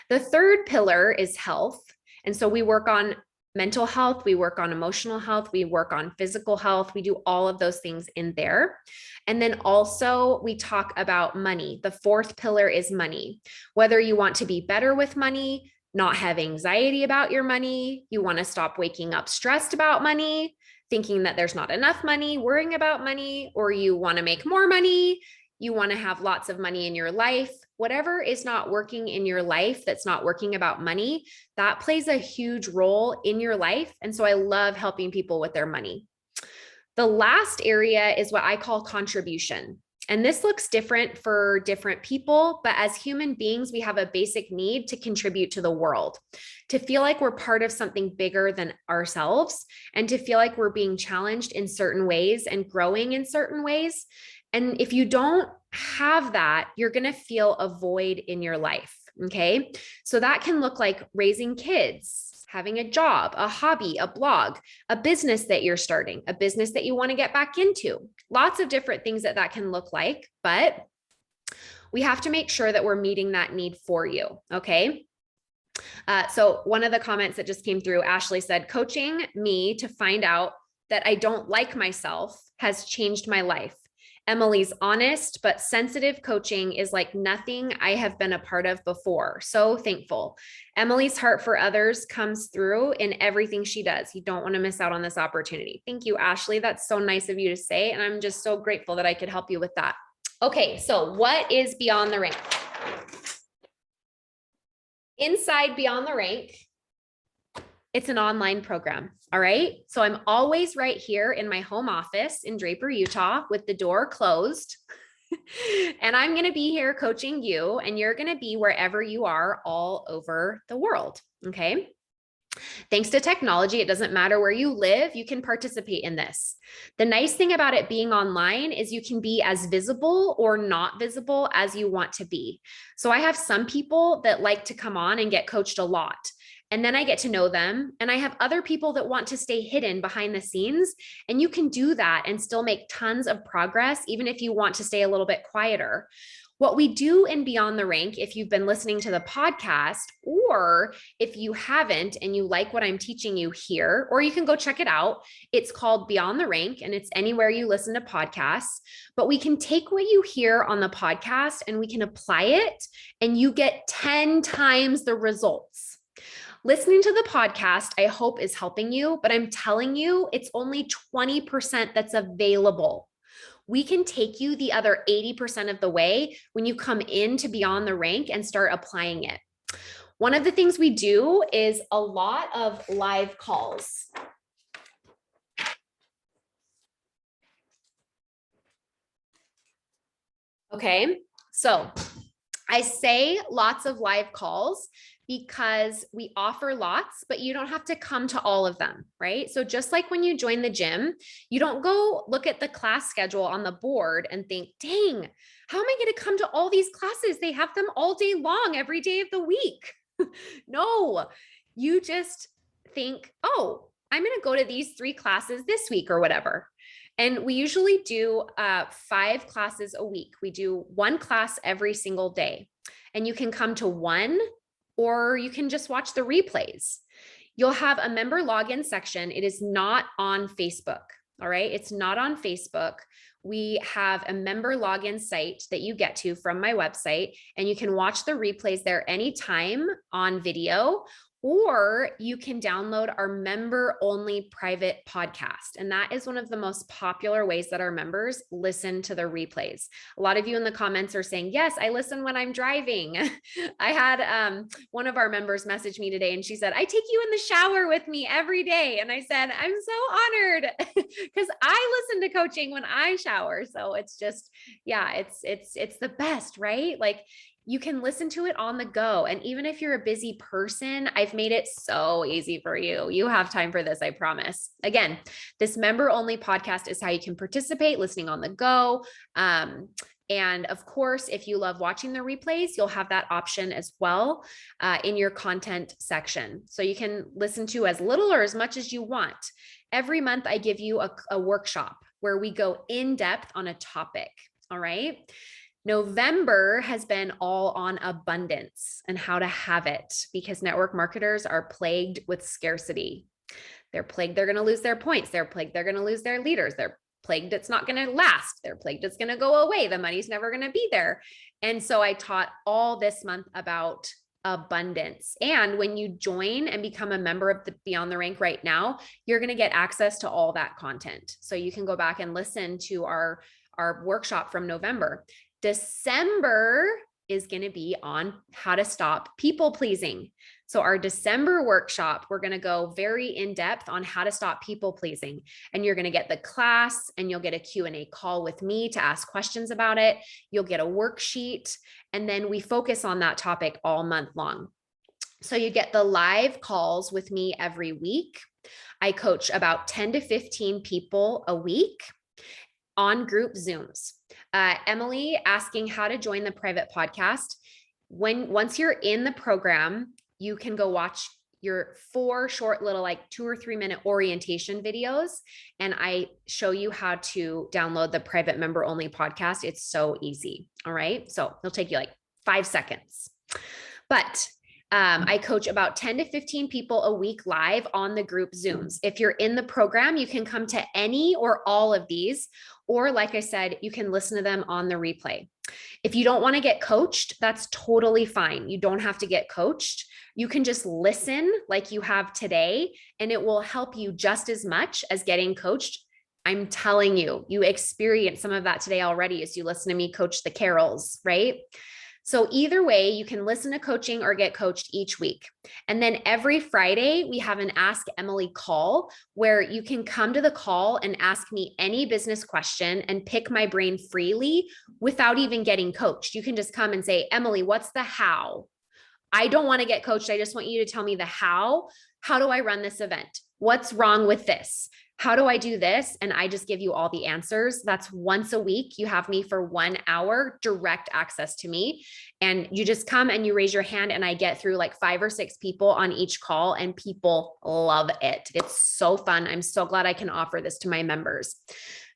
S1: The third pillar is health. And so we work on mental health, we work on emotional health, we work on physical health. We do all of those things in there. And then also we talk about money. The fourth pillar is money. Whether you want to be better with money, not have anxiety about your money, you want to stop waking up stressed about money, thinking that there's not enough money, worrying about money, or you want to make more money, you want to have lots of money in your life, whatever is not working in your life that's not working about money, that plays a huge role in your life. And so I love helping people with their money. The last area is what I call contribution. And this looks different for different people, but as human beings, we have a basic need to contribute to the world, to feel like we're part of something bigger than ourselves, and to feel like we're being challenged in certain ways and growing in certain ways. And if you don't have that, you're going to feel a void in your life. Okay. So that can look like raising kids, having a job, a hobby, a blog, a business that you're starting, a business that you want to get back into. Lots of different things that can look like, but we have to make sure that we're meeting that need for you. Okay. So one of the comments that just came through, Ashley said, coaching me to find out that I don't like myself has changed my life. Emily's honest but sensitive coaching is like nothing I have been a part of before. So thankful. Emily's heart for others comes through in everything she does. You don't want to miss out on this opportunity. Thank you, Ashley. That's so nice of you to say. And I'm just so grateful that I could help you with that. Okay, so what is Beyond the Rank? Inside Beyond the Rank, it's an online program. All right. So I'm always right here in my home office in Draper, Utah, with the door closed. And I'm going to be here coaching you, and you're going to be wherever you are all over the world. Okay. Thanks to technology, it doesn't matter where you live, you can participate in this. The nice thing about it being online is you can be as visible or not visible as you want to be. So I have some people that like to come on and get coached a lot. And then I get to know them. And I have other people that want to stay hidden behind the scenes. And you can do that and still make tons of progress, even if you want to stay a little bit quieter. What we do in Beyond the Rank, if you've been listening to the podcast, or if you haven't and you like what I'm teaching you here, or you can go check it out. It's called Beyond the Rank, and it's anywhere you listen to podcasts. But we can take what you hear on the podcast and we can apply it, and you get 10 times the results. Listening to the podcast, I hope, is helping you, but I'm telling you, it's only 20% that's available. We can take you the other 80% of the way when you come into Beyond the Rank and start applying it. One of the things we do is a lot of live calls. Okay, so I say lots of live calls because we offer lots, but you don't have to come to all of them, right? So just like when you join the gym, you don't go look at the class schedule on the board and think, dang, how am I going to come to all these classes? They have them all day long, every day of the week. No, you just think, oh, I'm going to go to these 3 classes this week or whatever. And we usually do 5 classes a week. We do 1 class every single day. And you can come to one, or you can just watch the replays. You'll have a member login section. It is not on Facebook. All right. It's not on Facebook. We have a member login site that you get to from my website, and you can watch the replays there anytime on video, or you can download our member only private podcast. And that is one of the most popular ways that our members listen to the replays. A lot of you in the comments are saying, yes, I listen when I'm driving. I had one of our members message me today and she said, I take you in the shower with me every day. And I said, I'm so honored because I listen to coaching when I shower. So it's just, yeah, it's the best, right? Like, you can listen to it on the go. And even if you're a busy person, I've made it so easy for you. You have time for this, I promise. Again, this member only podcast is how you can participate, listening on the go. And of course, if you love watching the replays, you'll have that option as well in your content section. So you can listen to as little or as much as you want. Every month, I give you a workshop where we go in depth on a topic. All right. November has been all on abundance and how to have it, because network marketers are plagued with scarcity. They're plagued they're going to lose their points. They're plagued they're going to lose their leaders. They're plagued it's not going to last. They're plagued it's going to go away. The money's never going to be there. And so I taught all this month about abundance. And when you join and become a member of the Beyond the Rank right now, you're going to get access to all that content. So you can go back and listen to our workshop from November. December is going to be on how to stop people pleasing. So our December workshop, we're going to go very in depth on how to stop people pleasing. And you're going to get the class, and you'll get a Q&A call with me to ask questions about it. You'll get a worksheet, and then we focus on that topic all month long. So you get the live calls with me every week. I coach about 10 to 15 people a week on group Zooms. Emily asking how to join the private podcast. Once you're in the program, you can go watch your 4 short little, like 2 or 3 minute orientation videos. And I show you how to download the private member only podcast. It's so easy. All right. So it'll take you like 5 seconds, but I coach about 10 to 15 people a week live on the group Zooms. If you're in the program, you can come to any or all of these, or like I said, you can listen to them on the replay. If you don't want to get coached, that's totally fine. You don't have to get coached. You can just listen like you have today, and it will help you just as much as getting coached. I'm telling you, you experienced some of that today already as you listen to me coach the Carols, right? So either way, you can listen to coaching or get coached each week. And then every Friday, we have an Ask Emily call where you can come to the call and ask me any business question and pick my brain freely without even getting coached. You can just come and say, Emily, what's the how? I don't want to get coached. I just want you to tell me the how. How do I run this event? What's wrong with this? How do I do this? And I just give you all the answers. That's once a week. You have me for 1 hour, direct access to me. And you just come and you raise your hand, and I get through like 5 or 6 people on each call, and people love it. It's so fun. I'm so glad I can offer this to my members.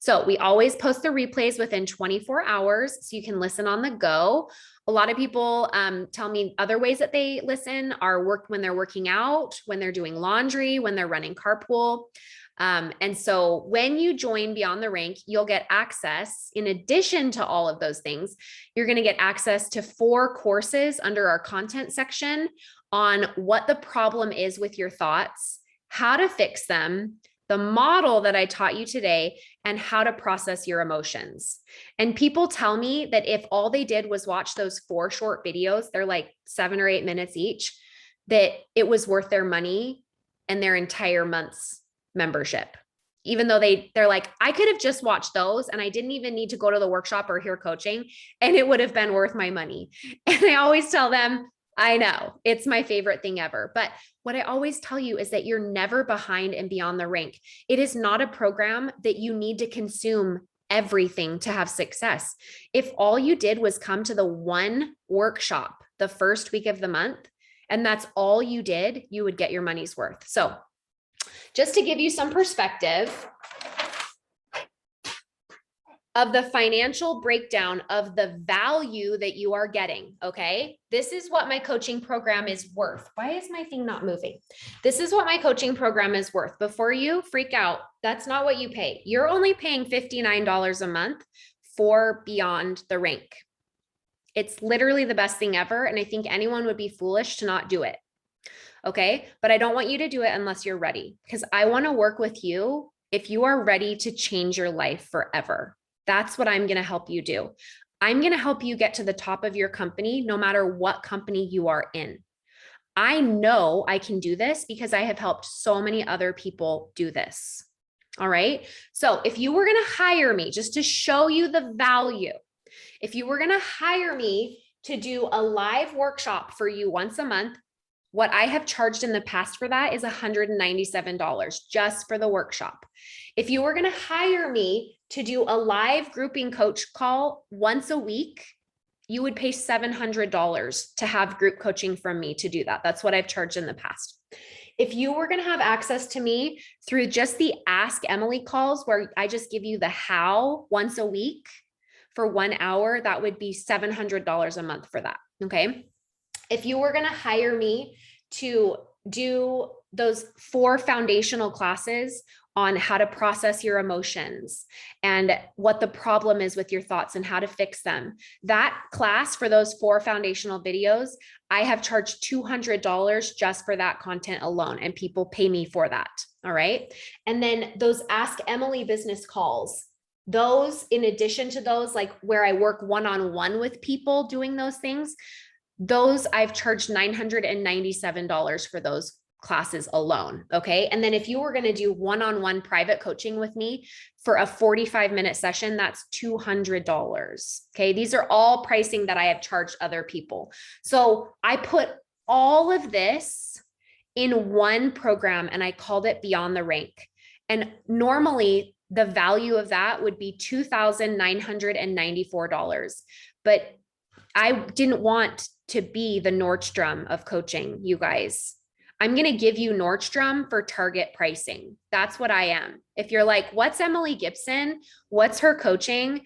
S1: So we always post the replays within 24 hours so you can listen on the go. A lot of people tell me other ways that they listen are when they're working out, when they're doing laundry, when they're running carpool. And so when you join Beyond the Rank, you'll get access, in addition to all of those things, you're going to get access to 4 courses under our content section on what the problem is with your thoughts, how to fix them, the model that I taught you today, and how to process your emotions. And people tell me that if all they did was watch those 4 short videos, they're like 7 or 8 minutes each, that it was worth their money and their entire month's membership. Even though they're like, I could have just watched those and I didn't even need to go to the workshop or hear coaching, and it would have been worth my money. And I always tell them, I know it's my favorite thing ever. But what I always tell you is that you're never behind and Beyond the Rank. It is not a program that you need to consume everything to have success. If all you did was come to the one workshop the first week of the month, and that's all you did, you would get your money's worth. So just to give you some perspective of the financial breakdown of the value that you are getting, okay? This is what my coaching program is worth. Why is my thing not moving? This is what my coaching program is worth. Before you freak out, that's not what you pay. You're only paying $59 a month for Beyond the Rank. It's literally the best thing ever, and I think anyone would be foolish to not do it, okay? But I don't want you to do it unless you're ready, because I want to work with you if you are ready to change your life forever. That's what I'm going to help you do. I'm going to help you get to the top of your company, no matter what company you are in. I know I can do this because I have helped so many other people do this. All right. So if you were going to hire me just to show you the value, if you were going to hire me to do a live workshop for you once a month, what I have charged in the past for that is $197 just for the workshop. If you were going to hire me to do a live grouping coach call once a week, you would pay $700 to have group coaching from me to do that. That's what I've charged in the past. If you were going to have access to me through just the Ask Emily calls, where I just give you the how once a week for 1 hour, that would be $700 a month for that. Okay. If you were going to hire me to do those 4 foundational classes on how to process your emotions and what the problem is with your thoughts and how to fix them, that class for those 4 foundational videos, I have charged $200 just for that content alone, and people pay me for that. All right. And then those Ask Emily business calls, those, in addition to those, like where I work one-on-one with people doing those things, those I've charged $997 for those classes alone. Okay. And then if you were going to do one-on-one private coaching with me for a 45-minute session, that's $200. Okay. These are all pricing that I have charged other people. So I put all of this in one program and I called it Beyond the Rank. And normally the value of that would be $2,994. But I didn't want to be the Nordstrom of coaching, you guys. I'm going to give you Nordstrom for Target pricing. That's what I am. If you're like, what's Emily Gibson? What's her coaching?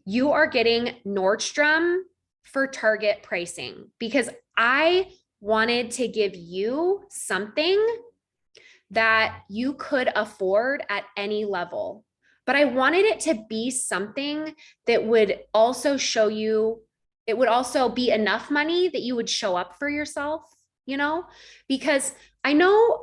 S1: You are getting Nordstrom for Target pricing, because I wanted to give you something that you could afford at any level. But I wanted it to be something that would also show you, it would also be enough money that you would show up for yourself, you know, because I know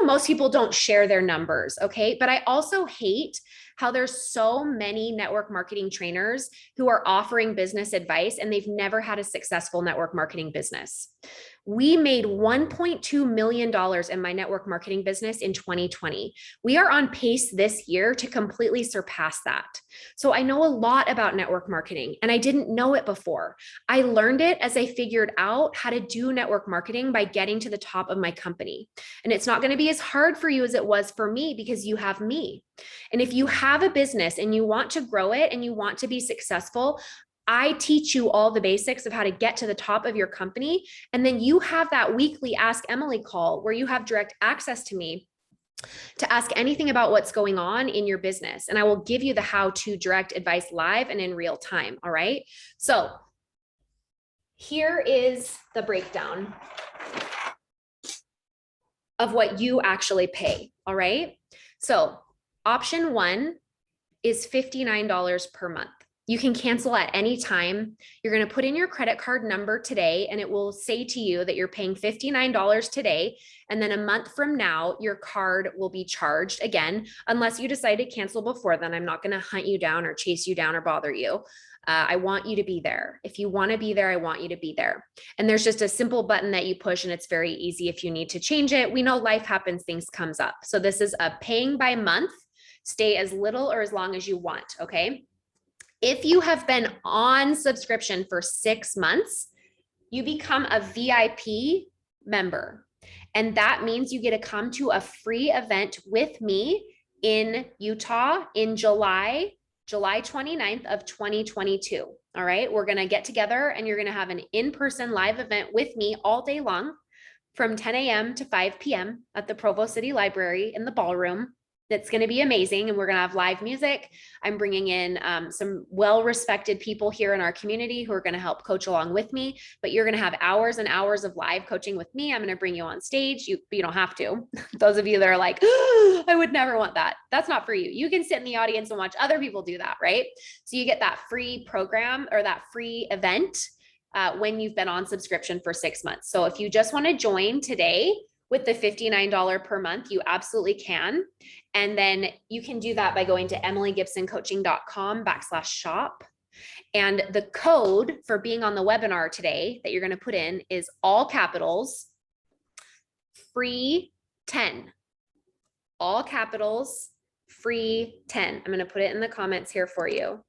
S1: most people don't share their numbers. Okay. But I also hate how there's so many network marketing trainers who are offering business advice and they've never had a successful network marketing business. We made $1.2 million in my network marketing business in 2020. We are on pace this year to completely surpass that. So I know a lot about network marketing and I didn't know it before. I learned it as I figured out how to do network marketing by getting to the top of my company. And it's not going to be as hard for you as it was for me because you have me. And if you have a business and you want to grow it and you want to be successful, I teach you all the basics of how to get to the top of your company. And then you have that weekly Ask Emily call where you have direct access to me. to ask anything about what's going on in your business. And I will give you the how-to direct advice live and in real time. All right. So here is the breakdown of what you actually pay. All right. So option one is $59 per month. You can cancel at any time. You're going to put in your credit card number today, and it will say to you that you're paying $59 today. And then a month from now, your card will be charged again, unless you decide to cancel before then. I'm not going to hunt you down or chase you down or bother you. I want you to be there. If you want to be there, I want you to be there. And there's just a simple button that you push, and it's very easy if you need to change it. We know life happens, things comes up. So this is a paying by month. Stay as little or as long as you want, okay? If you have been on subscription for 6 months, you become a VIP member. And that means you get to come to a free event with me in Utah in July 29th of 2022. All right. We're going to get together and you're going to have an in-person live event with me all day long from 10 a.m. to 5 p.m. at the Provo City Library in the ballroom. That's going to be amazing. And we're going to have live music. I'm bringing in some well-respected people here in our community who are going to help coach along with me, but you're going to have hours and hours of live coaching with me. I'm going to bring you on stage. You don't have to. Those of you that are like, oh, I would never want that. That's not for you. You can sit in the audience and watch other people do that, right? So you get that free program or that free event when you've been on subscription for 6 months. So if you just want to join today, with the $59 per month, you absolutely can. And then you can do that by going to emilygibsoncoaching.com/shop. And the code for being on the webinar today that you're going to put in is all capitals, free 10. All capitals, free 10. I'm going to put it in the comments here for you.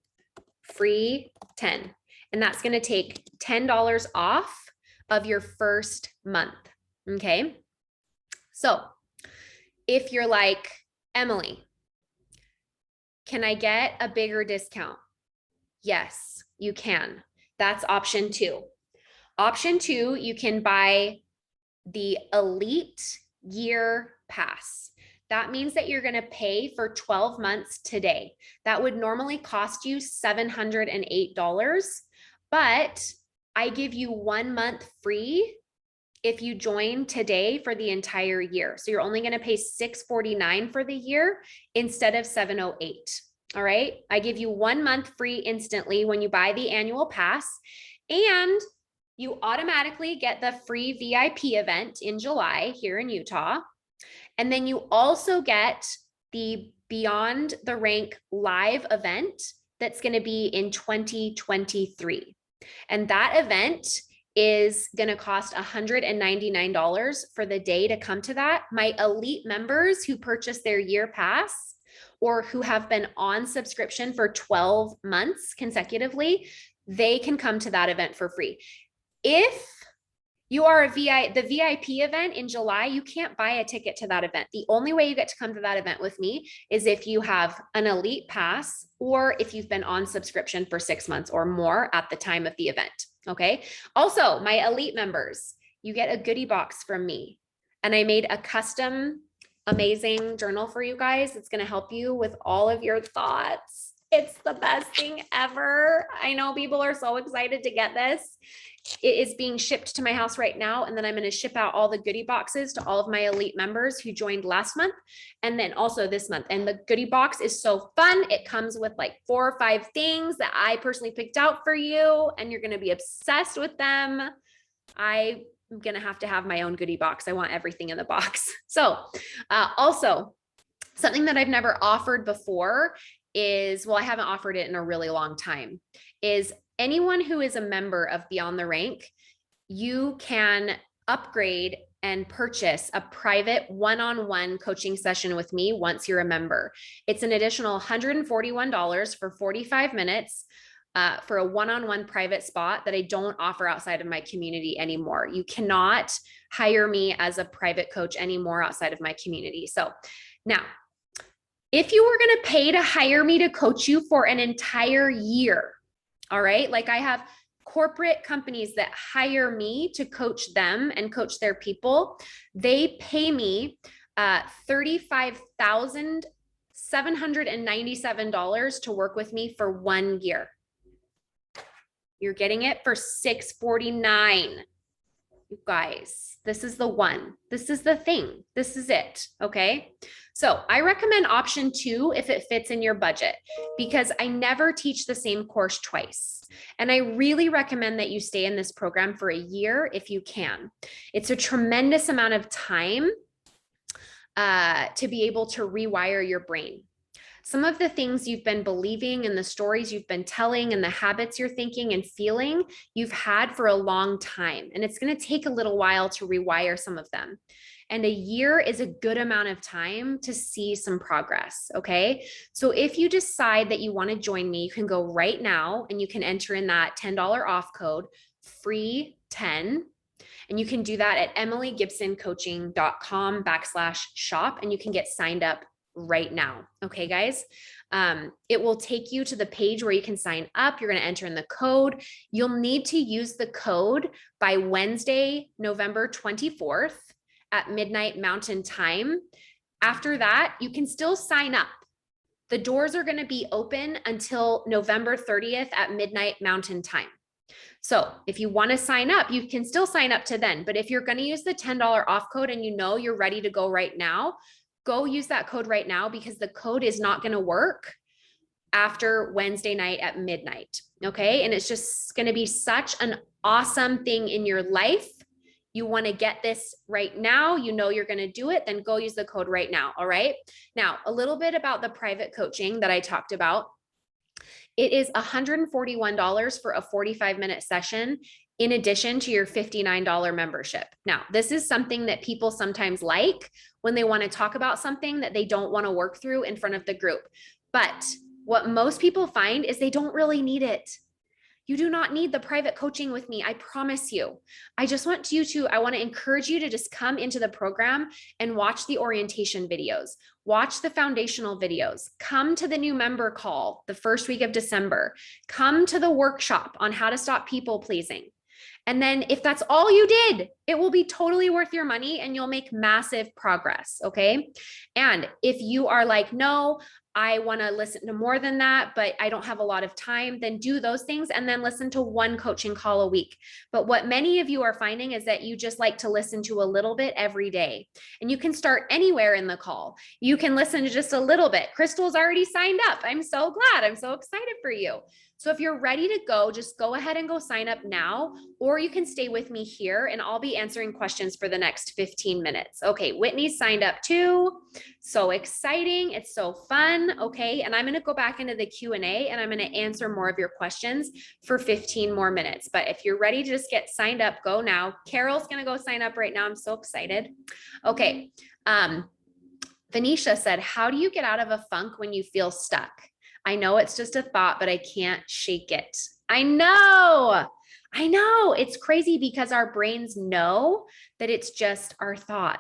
S1: Free 10. And that's going to take $10 off of your first month. Okay. So if you're like, Emily, can I get a bigger discount? Yes, you can. That's option two. Option two, you can buy the Elite Year Pass. That means that you're going to pay for 12 months today. That would normally cost you $708, but I give you 1 month free if you join today for the entire year. So you're only going to pay $649 for the year instead of $708. All right. I give you 1 month free instantly when you buy the annual pass, and you automatically get the free VIP event in July here in Utah. And then you also get the Beyond the Rank live event that's going to be in 2023. And that event is going to cost $199 for the day to come to that. My elite members who purchase their year pass or who have been on subscription for 12 months consecutively, they can come to that event for free. If you are the VIP event in July, you can't buy a ticket to that event. The only way you get to come to that event with me is if you have an elite pass or if you've been on subscription for 6 months or more at the time of the event. Okay. Also, my elite members, you get a goodie box from me. And I made a custom, amazing journal for you guys. It's going to help you with all of your thoughts. It's the best thing ever. I know people are so excited to get this. It is being shipped to my house right now. And then I'm going to ship out all the goodie boxes to all of my elite members who joined last month and then also this month. And the goodie box is so fun. It comes with like 4 or 5 things that I personally picked out for you, and you're going to be obsessed with them. I'm going to have my own goodie box. I want everything in the box. So also something that I've never offered before is, well, I haven't offered it in a really long time, is anyone who is a member of Beyond the Rank, you can upgrade and purchase a private one-on-one coaching session with me once you're a member. It's an additional $141 for 45 minutes for a one-on-one private spot that I don't offer outside of my community anymore. You cannot hire me as a private coach anymore outside of my community. So now, if you were going to pay to hire me to coach you for an entire year, all right, like I have corporate companies that hire me to coach them and coach their people. They pay me $35,797 to work with me for 1 year. You're getting it for $649. You guys, this is the one. This is the thing. This is it. Okay. So I recommend option 2 if it fits in your budget, because I never teach the same course twice. And I really recommend that you stay in this program for a year if you can. It's a tremendous amount of time to be able to rewire your brain. Some of the things you've been believing and the stories you've been telling and the habits you're thinking and feeling you've had for a long time. And it's going to take a little while to rewire some of them. And a year is a good amount of time to see some progress. Okay. So if you decide that you want to join me, you can go right now and you can enter in that $10 off code, free 10. And you can do that at emilygibsoncoaching.com/shop, and you can get signed up right now. Okay, guys. It will take you to the page where you can sign up. You're going to enter in the code. You'll need to use the code by Wednesday, November 24th at midnight Mountain Time. After that, you can still sign up. The doors are going to be open until November 30th at midnight Mountain Time. So if you want to sign up, you can still sign up to then. But if you're going to use the $10 off code and you know you're ready to go right now, go use that code right now, because the code is not going to work after Wednesday night at midnight. Okay. And it's just going to be such an awesome thing in your life. You want to get this right now. You know you're going to do it. Then go use the code right now. All right. Now, a little bit about the private coaching that I talked about. It is $141 for a 45-minute session, in addition to your $59 membership. Now, this is something that people sometimes like when they want to talk about something that they don't want to work through in front of the group. But what most people find is they don't really need it. You do not need the private coaching with me. I promise you. I want to encourage you to just come into the program and watch the orientation videos, watch the foundational videos, come to the new member call the first week of December, come to the workshop on how to stop people pleasing. And then if that's all you did, it will be totally worth your money and you'll make massive progress. Okay. And if you are like, no, I want to listen to more than that, but I don't have a lot of time, then do those things and then listen to one coaching call a week. But what many of you are finding is that you just like to listen to a little bit every day, and you can start anywhere in the call. You can listen to just a little bit. Crystal's already signed up. I'm so glad. I'm so excited for you. So if you're ready to go, just go ahead and go sign up now, or you can stay with me here and I'll be answering questions for the next 15 minutes. Okay, Whitney signed up too. So exciting. It's so fun. Okay, and I'm going to go back into the Q&A and I'm going to answer more of your questions for 15 more minutes. But if you're ready to just get signed up, go now. Carol's going to go sign up right now. I'm so excited. Okay. Venetia said, how do you get out of a funk when you feel stuck? I know it's just a thought, but I can't shake it. I know. It's crazy because our brains know that it's just our thought,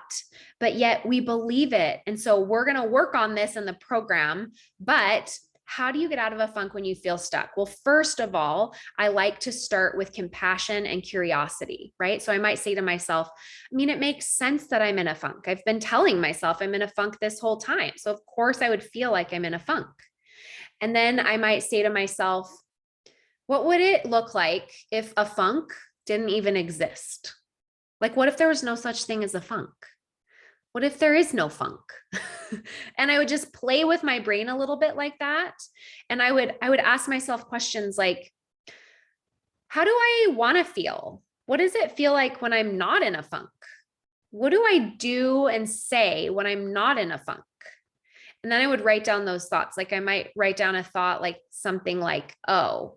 S1: but yet we believe it. And so we're going to work on this in the program. But how do you get out of a funk when you feel stuck? Well, first of all, I like to start with compassion and curiosity, right? So I might say to myself, it makes sense that I'm in a funk. I've been telling myself I'm in a funk this whole time. So of course I would feel like I'm in a funk. And then I might say to myself, what would it look like if a funk didn't even exist? Like, what if there was no such thing as a funk? What if there is no funk? And I would just play with my brain a little bit like that. And I would ask myself questions like, how do I want to feel? What does it feel like when I'm not in a funk? What do I do and say when I'm not in a funk? And then I would write down those thoughts. Like I might write down a thought like something like, I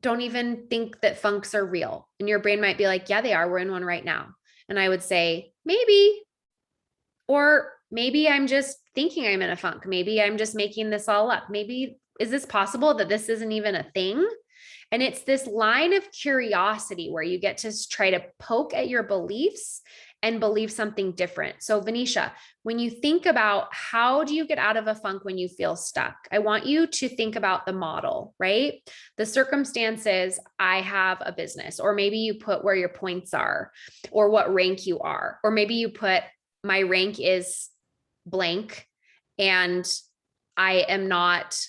S1: don't even think that funks are real. And your brain might be like, yeah, they are. We're in one right now. And I would say, maybe, or maybe I'm just thinking I'm in a funk. Maybe I'm just making this all up. Maybe, is this possible that this isn't even a thing? And it's this line of curiosity where you get to try to poke at your beliefs and believe something different. So Venetia, when you think about how do you get out of a funk when you feel stuck, I want you to think about the model, right? The circumstances, I have a business, or maybe you put where your points are or what rank you are, or maybe you put my rank is blank and I am not,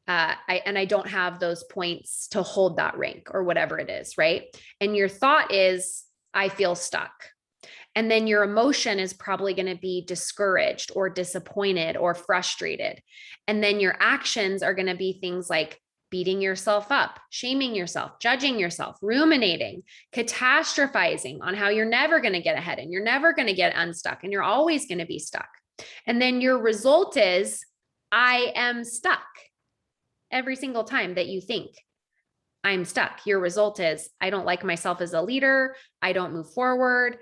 S1: I don't have those points to hold that rank or whatever it is, right? And your thought is, I feel stuck. And then your emotion is probably going to be discouraged or disappointed or frustrated. And then your actions are going to be things like beating yourself up, shaming yourself, judging yourself, ruminating, catastrophizing on how you're never going to get ahead and you're never going to get unstuck and you're always going to be stuck. And then your result is, I am stuck. Every single time that you think I'm stuck, your result is, I don't like myself as a leader. I don't move forward.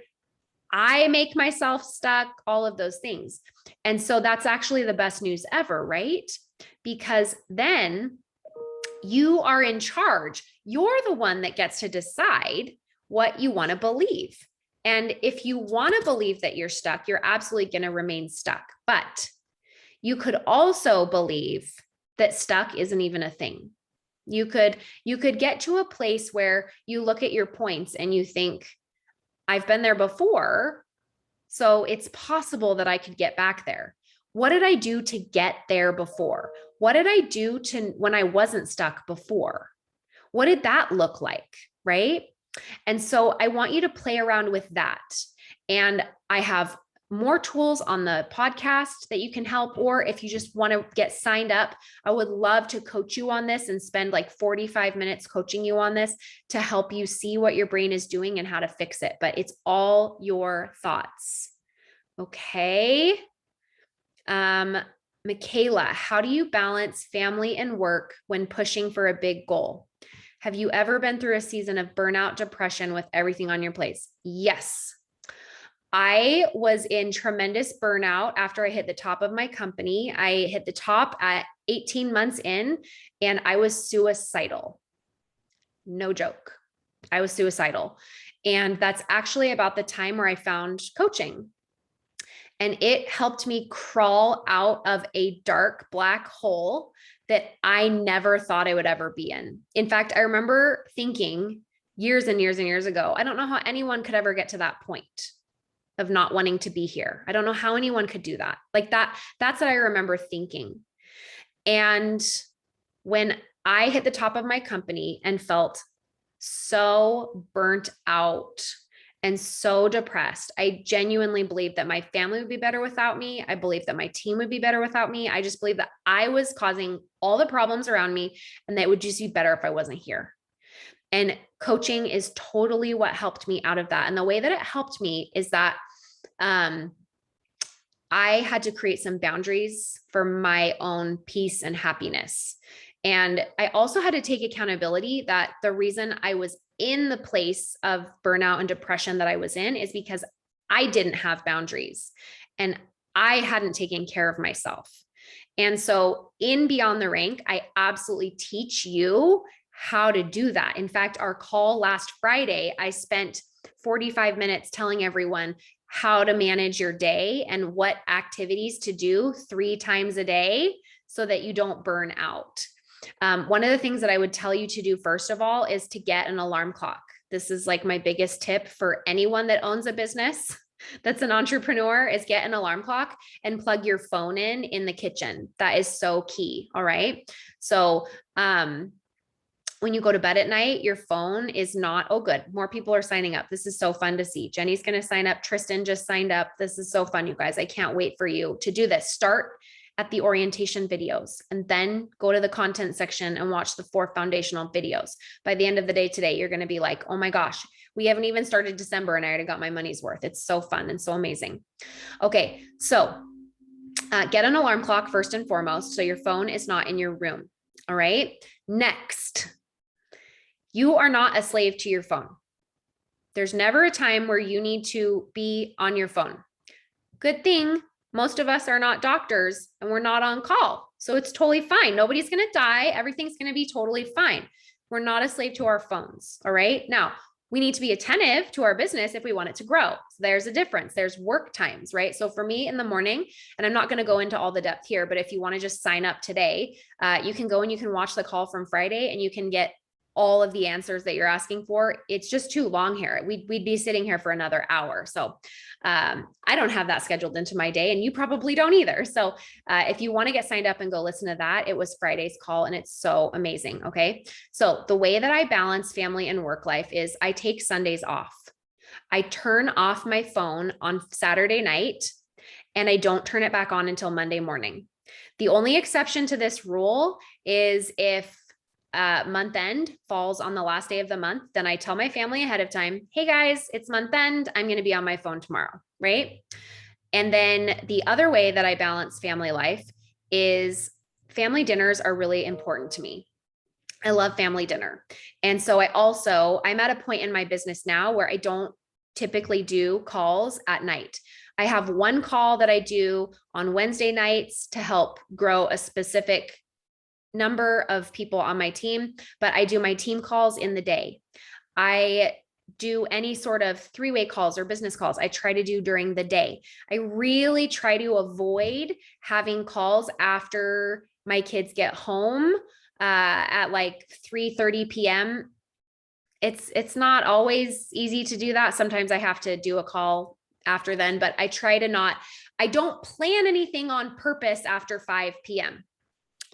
S1: I make myself stuck, all of those things. And so that's actually the best news ever, right? Because then you are in charge. You're the one that gets to decide what you want to believe. And if you want to believe that you're stuck, you're absolutely going to remain stuck. But you could also believe that stuck isn't even a thing. You could get to a place where you look at your points and you think, I've been there before, so it's possible that I could get back there. What did I do to get there before? What did I do to when I wasn't stuck before? What did that look like, right? And so I want you to play around with that. And I have more tools on the podcast that you can help, or if you just want to get signed up, I would love to coach you on this and spend like 45 minutes coaching you on this to help you see what your brain is doing and how to fix it. But it's all your thoughts. Okay. Michaela, how do you balance family and work when pushing for a big goal? Have you ever been through a season of burnout, depression with everything on your plate? Yes. I was in tremendous burnout after I hit the top of my company. I hit the top at 18 months in, and I was suicidal. No joke. I was suicidal. And that's actually about the time where I found coaching. And it helped me crawl out of a dark black hole that I never thought I would ever be in. In fact, I remember thinking years and years and years ago, I don't know how anyone could ever get to that point of not wanting to be here. I don't know how anyone could do that. Like that's what I remember thinking. And when I hit the top of my company and felt so burnt out and so depressed, I genuinely believed that my family would be better without me. I believed that my team would be better without me. I just believed that I was causing all the problems around me and that it would just be better if I wasn't here. And coaching is totally what helped me out of that. And the way that it helped me is that I had to create some boundaries for my own peace and happiness. And I also had to take accountability that the reason I was in the place of burnout and depression that I was in is because I didn't have boundaries and I hadn't taken care of myself. And so in Beyond the Rank, I absolutely teach you how to do that. In fact, our call last Friday, I spent 45 minutes telling everyone how to manage your day and what activities to do 3 times a day so that you don't burn out. One of the things that I would tell you to do, first of all, is to get an alarm clock. This is like my biggest tip for anyone that owns a business that's an entrepreneur, is get an alarm clock and plug your phone in the kitchen. That is so key. All right. So, when you go to bed at night, your phone is not, oh, good. More people are signing up. This is so fun to see. Jenny's going to sign up. Tristan just signed up. This is so fun, you guys. I can't wait for you to do this. Start at the orientation videos and then go to the content section and watch the 4 foundational videos. By the end of the day today, you're going to be like, oh my gosh, we haven't even started December and I already got my money's worth. It's so fun and so amazing. Okay. So get an alarm clock first and foremost, so your phone is not in your room. All right. Next, you are not a slave to your phone. There's never a time where you need to be on your phone. Good thing most of us are not doctors and we're not on call. So it's totally fine. Nobody's going to die. Everything's going to be totally fine. We're not a slave to our phones. All right. Now, we need to be attentive to our business if we want it to grow. So there's a difference. There's work times, right? So for me in the morning, and I'm not going to go into all the depth here, but if you want to just sign up today, you can go and you can watch the call from Friday and you can get all of the answers that you're asking for. It's just too long here. We'd be sitting here for another hour. So I don't have that scheduled into my day, and you probably don't either. So if you want to get signed up and go listen to that, it was Friday's call and it's so amazing. Okay. So the way that I balance family and work life is I take Sundays off. I turn off my phone on Saturday night and I don't turn it back on until Monday morning. The only exception to this rule is if month end falls on the last day of the month, then I tell my family ahead of time, hey guys, it's month end. I'm going to be on my phone tomorrow. Right. And then the other way that I balance family life is family dinners are really important to me. I love family dinner. And so I'm at a point in my business now where I don't typically do calls at night. I have one call that I do on Wednesday nights to help grow a specific number of people on my team, but I do my team calls in the day. I do any sort of three-way calls or business calls. I try to do during the day. I really try to avoid having calls after my kids get home at like 3:30 p.m. It's not always easy to do that. Sometimes I have to do a call after then, but I try to not, I don't plan anything on purpose after 5 p.m.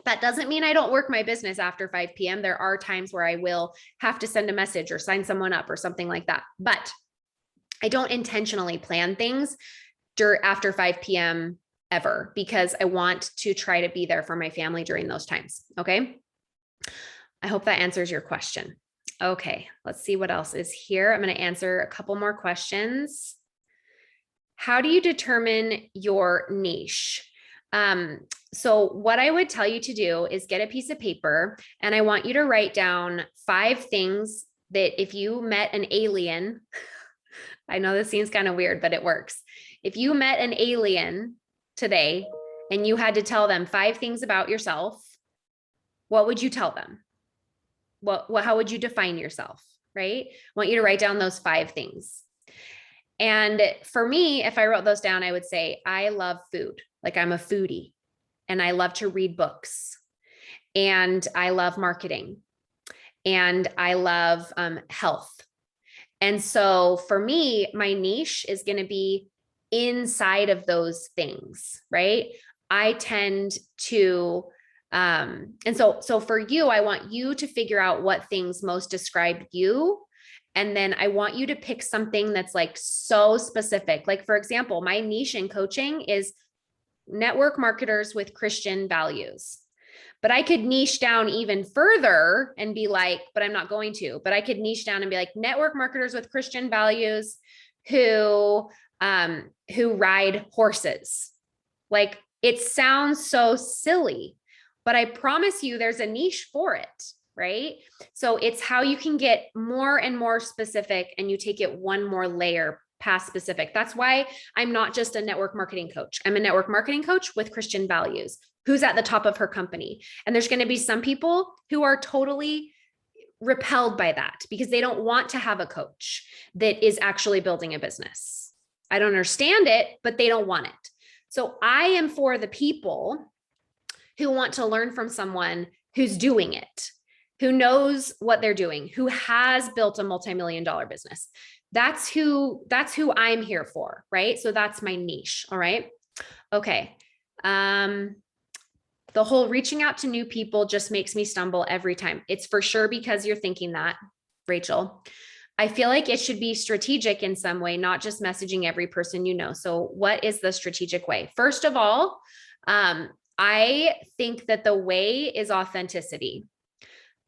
S1: That doesn't mean I don't work my business after 5 p.m. There are times where I will have to send a message or sign someone up or something like that. But I don't intentionally plan things after 5 p.m. ever, because I want to try to be there for my family during those times. Okay. I hope that answers your question. Okay. Let's see what else is here. I'm going to answer a couple more questions. How do you determine your niche? So what I would tell you to do is get a piece of paper, and I want you to write down 5 things that if you met an alien, I know this seems kind of weird, but it works. If you met an alien today and you had to tell them 5 things about yourself, what would you tell them? How would you define yourself? Right? I want you to write down those 5 things. And for me, if I wrote those down, I would say, I love food. Like I'm a foodie and I love to read books and I love marketing and I love health. And so for me, my niche is going to be inside of those things, right? I tend to, and so for you, I want you to figure out what things most describe you. And then I want you to pick something that's like so specific. Like for example, my niche in coaching is network marketers with Christian values. But I could niche down even further and be like, but I'm not going to, but I could niche down and be like network marketers with Christian values who ride horses. Like it sounds so silly, but I promise you there's a niche for it, right? So it's how you can get more and more specific and you take it one more layer past specific. That's why I'm not just a network marketing coach. I'm a network marketing coach with Christian values who's at the top of her company. And there's going to be some people who are totally repelled by that because they don't want to have a coach that is actually building a business. I don't understand it, but they don't want it. So I am for the people who want to learn from someone who's doing it, who knows what they're doing, who has built a multi-million-dollar business. That's who I'm here for, right? So that's my niche. All right. Okay. The whole reaching out to new people just makes me stumble every time. It's for sure because you're thinking that, Rachel. I feel like it should be strategic in some way, not just messaging every person you know. So what is the strategic way? First of all, I think that the way is authenticity.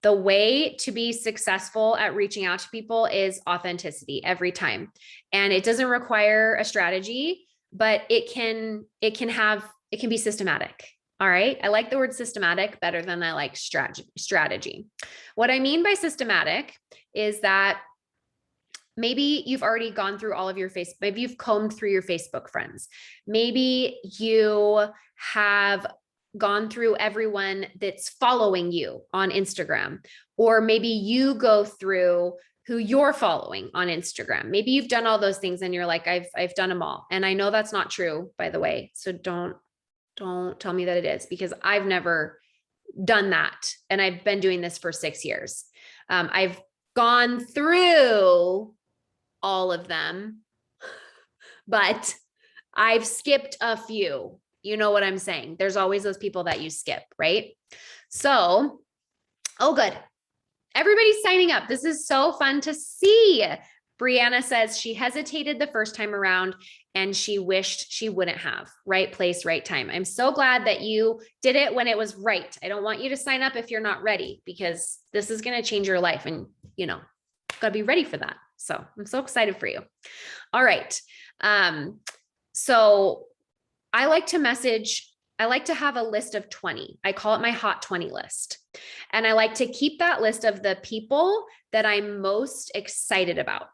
S1: The way to be successful at reaching out to people is authenticity every time. And it doesn't require a strategy, but it can be systematic. All right. I like the word systematic better than I like strategy. What I mean by systematic is that maybe you've already gone through all of your maybe you've combed through your Facebook friends. Maybe you have gone through everyone that's following you on Instagram, Or maybe you go through who you're following on Instagram. Maybe you've done all those things and you're like, I've done them all. And I know that's not true, by the way. So don't tell me that it is, because I've never done that. And I've been doing this for 6 years. I've gone through all of them, but I've skipped a few. You know what I'm saying? There's always those people that you skip, right? So, oh, good. Everybody's signing up. This is so fun to see. Brianna says she hesitated the first time around and she wished she wouldn't have. Right place, right time. I'm so glad that you did it when it was right. I don't want you to sign up if you're not ready, because this is going to change your life, and got to be ready for that. So I'm so excited for you. All right. So I like to have a list of 20. I call it my hot 20 list. And I like to keep that list of the people that I'm most excited about.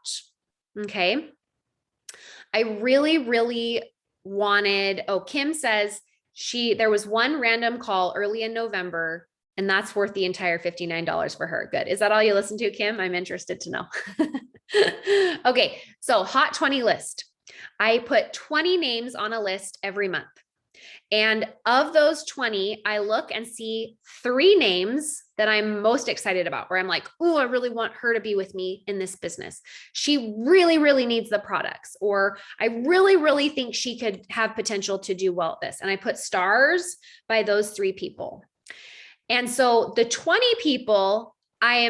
S1: Okay. I really, really wanted, Kim says there was one random call early in November, and that's worth the entire $59 for her. Good. Is that all you listen to, Kim? I'm interested to know. Okay. So hot 20 list. I put 20 names on a list every month. And of those 20, I look and see 3 names that I'm most excited about, where I'm like, oh, I really want her to be with me in this business. She really, really needs the products, or I really, really think she could have potential to do well at this. And I put stars by those 3 people. And so the 20 people, I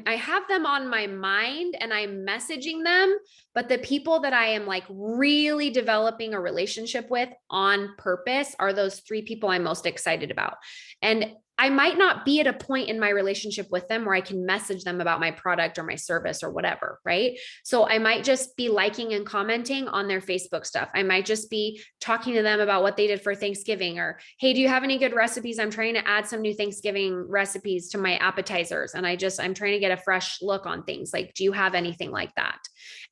S1: have them on my mind and I'm messaging them, but the people that I am like really developing a relationship with on purpose are those 3 people I'm most excited about. And I might not be at a point in my relationship with them where I can message them about my product or my service or whatever, right? So I might just be liking and commenting on their Facebook stuff. I might just be talking to them about what they did for Thanksgiving, or, hey, do you have any good recipes? I'm trying to add some new Thanksgiving recipes to my appetizers. And I'm trying to get a fresh look on things. Like, do you have anything like that?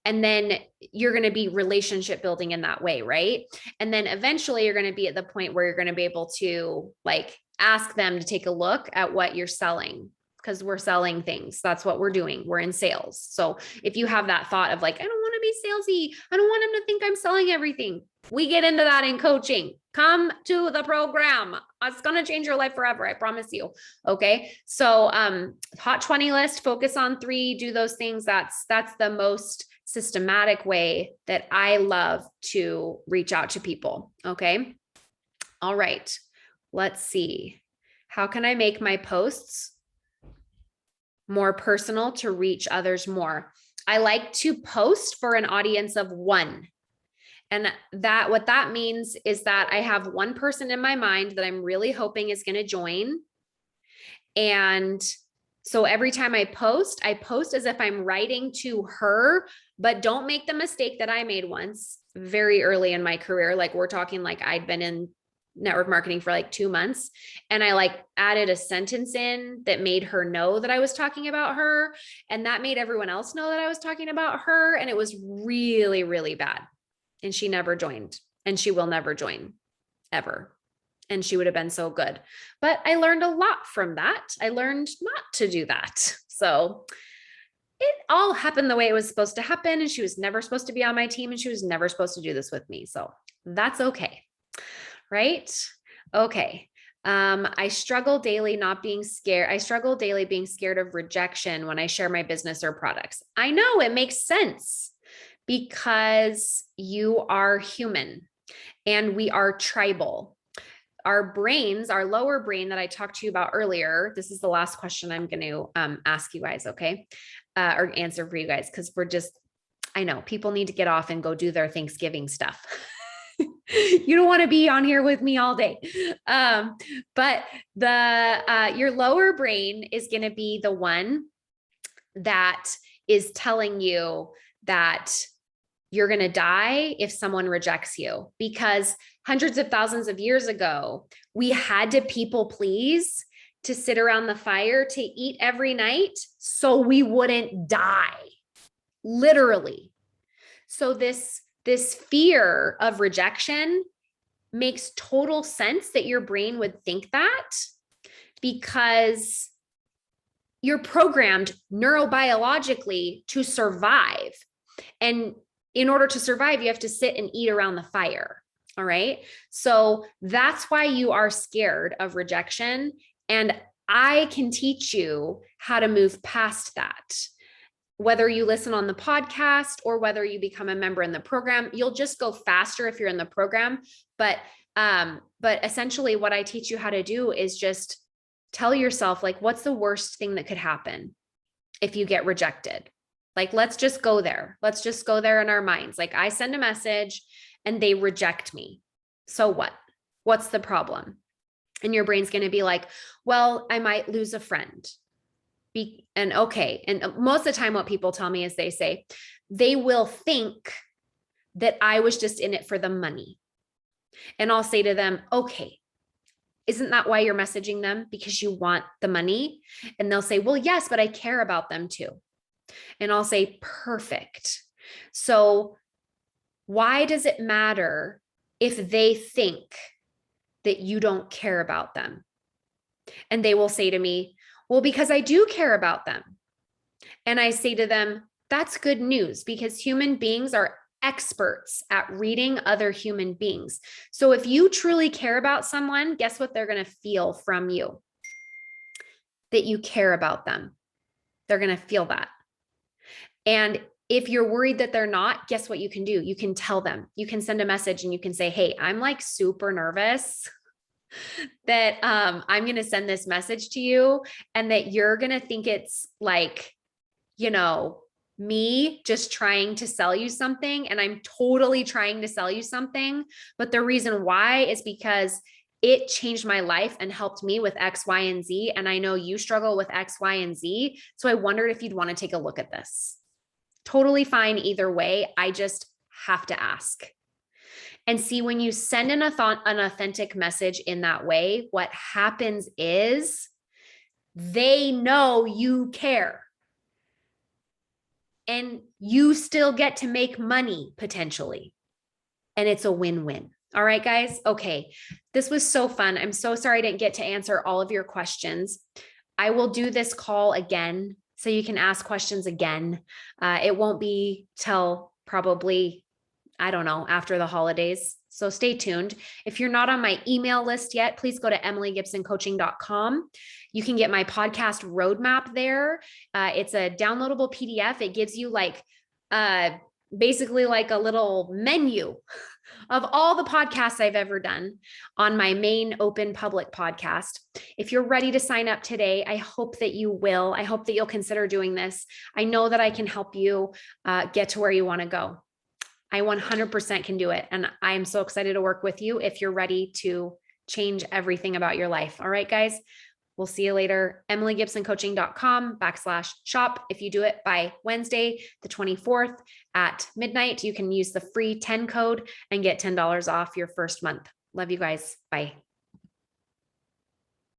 S1: And then you're going to be relationship building in that way, right? And then eventually you're going to be at the point where you're going to be able to like ask them to take a look at what you're selling, because we're selling things. That's what we're doing. We're in sales. So if you have that thought of like, I don't want to be salesy, I don't want them to think I'm selling everything, we get into that in coaching. Come to the program. It's going to change your life forever. I promise you. Okay. So, hot 20 list, focus on 3, do those things. That's the most systematic way that I love to reach out to people. Okay. All right. Let's see. How can I make my posts more personal to reach others more? I like to post for an audience of 1. And what that means is that I have one person in my mind that I'm really hoping is going to join. And so every time I post as if I'm writing to her, but don't make the mistake that I made once very early in my career. Like, we're talking like I'd been in network marketing for like 2 months. And I like added a sentence in that made her know that I was talking about her. And that made everyone else know that I was talking about her. And it was really, really bad. And she never joined, and she will never join ever. And she would have been so good. But I learned a lot from that. I learned not to do that. So it all happened the way it was supposed to happen. And she was never supposed to be on my team, and she was never supposed to do this with me. So that's okay. Right? Okay. I struggle daily being scared of rejection when I share my business or products. I know it makes sense, because you are human and we are tribal. Our brains, our lower brain that I talked to you about earlier, this is the last question I'm going to ask you guys, okay? Or answer for you guys, because I know people need to get off and go do their Thanksgiving stuff. You don't want to be on here with me all day. But your lower brain is going to be the one that is telling you that you're going to die if someone rejects you, because hundreds of thousands of years ago, we had to people please, to sit around the fire, to eat every night so we wouldn't die, literally. So this fear of rejection makes total sense that your brain would think that, because you're programmed neurobiologically to survive. And in order to survive, you have to sit and eat around the fire. All right. So that's why you are scared of rejection. And I can teach you how to move past that. Whether you listen on the podcast or whether you become a member in the program, you'll just go faster if you're in the program. But essentially what I teach you how to do is just tell yourself, like, what's the worst thing that could happen if you get rejected? Like, let's just go there. Let's just go there in our minds. Like, I send a message and they reject me. So what? What's the problem? And your brain's going to be like, well, I might lose a friend. And okay. And most of the time what people tell me is they say, they will think that I was just in it for the money. And I'll say to them, okay, isn't that why you're messaging them? Because you want the money? And they'll say, well, yes, but I care about them too. And I'll say, perfect. So why does it matter if they think that you don't care about them? And they will say to me, well, because I do care about them. And I say to them, that's good news, because human beings are experts at reading other human beings. So if you truly care about someone, guess what they're going to feel from you? That you care about them. They're going to feel that. And if you're worried that they're not, guess what you can do? You can tell them. You can send a message and you can say, hey, I'm like super nervous that I'm going to send this message to you, and that you're going to think it's like, me just trying to sell you something, and I'm totally trying to sell you something. But the reason why is because it changed my life and helped me with X, Y, and Z. And I know you struggle with X, Y, and Z. So I wondered if you'd want to take a look at this. Totally fine either way. I just have to ask. And see, when you send an authentic message in that way, what happens is they know you care. And you still get to make money potentially. And it's a win-win. All right, guys. Okay. This was so fun. I'm so sorry I didn't get to answer all of your questions. I will do this call again so you can ask questions again. It won't be till probably, I don't know, after the holidays. So stay tuned. If you're not on my email list yet, please go to emilygibsoncoaching.com. You can get my podcast roadmap there. It's a downloadable PDF. It gives you basically like a little menu of all the podcasts I've ever done on my main open public podcast. If you're ready to sign up today, I hope that you will. I hope that you'll consider doing this. I know that I can help you get to where you want to go. I 100% can do it. And I am so excited to work with you if you're ready to change everything about your life. All right, guys, we'll see you later. emilygibsoncoaching.com/shop. If you do it by Wednesday, the 24th at midnight, you can use the free 10 code and get $10 off your first month. Love you guys. Bye.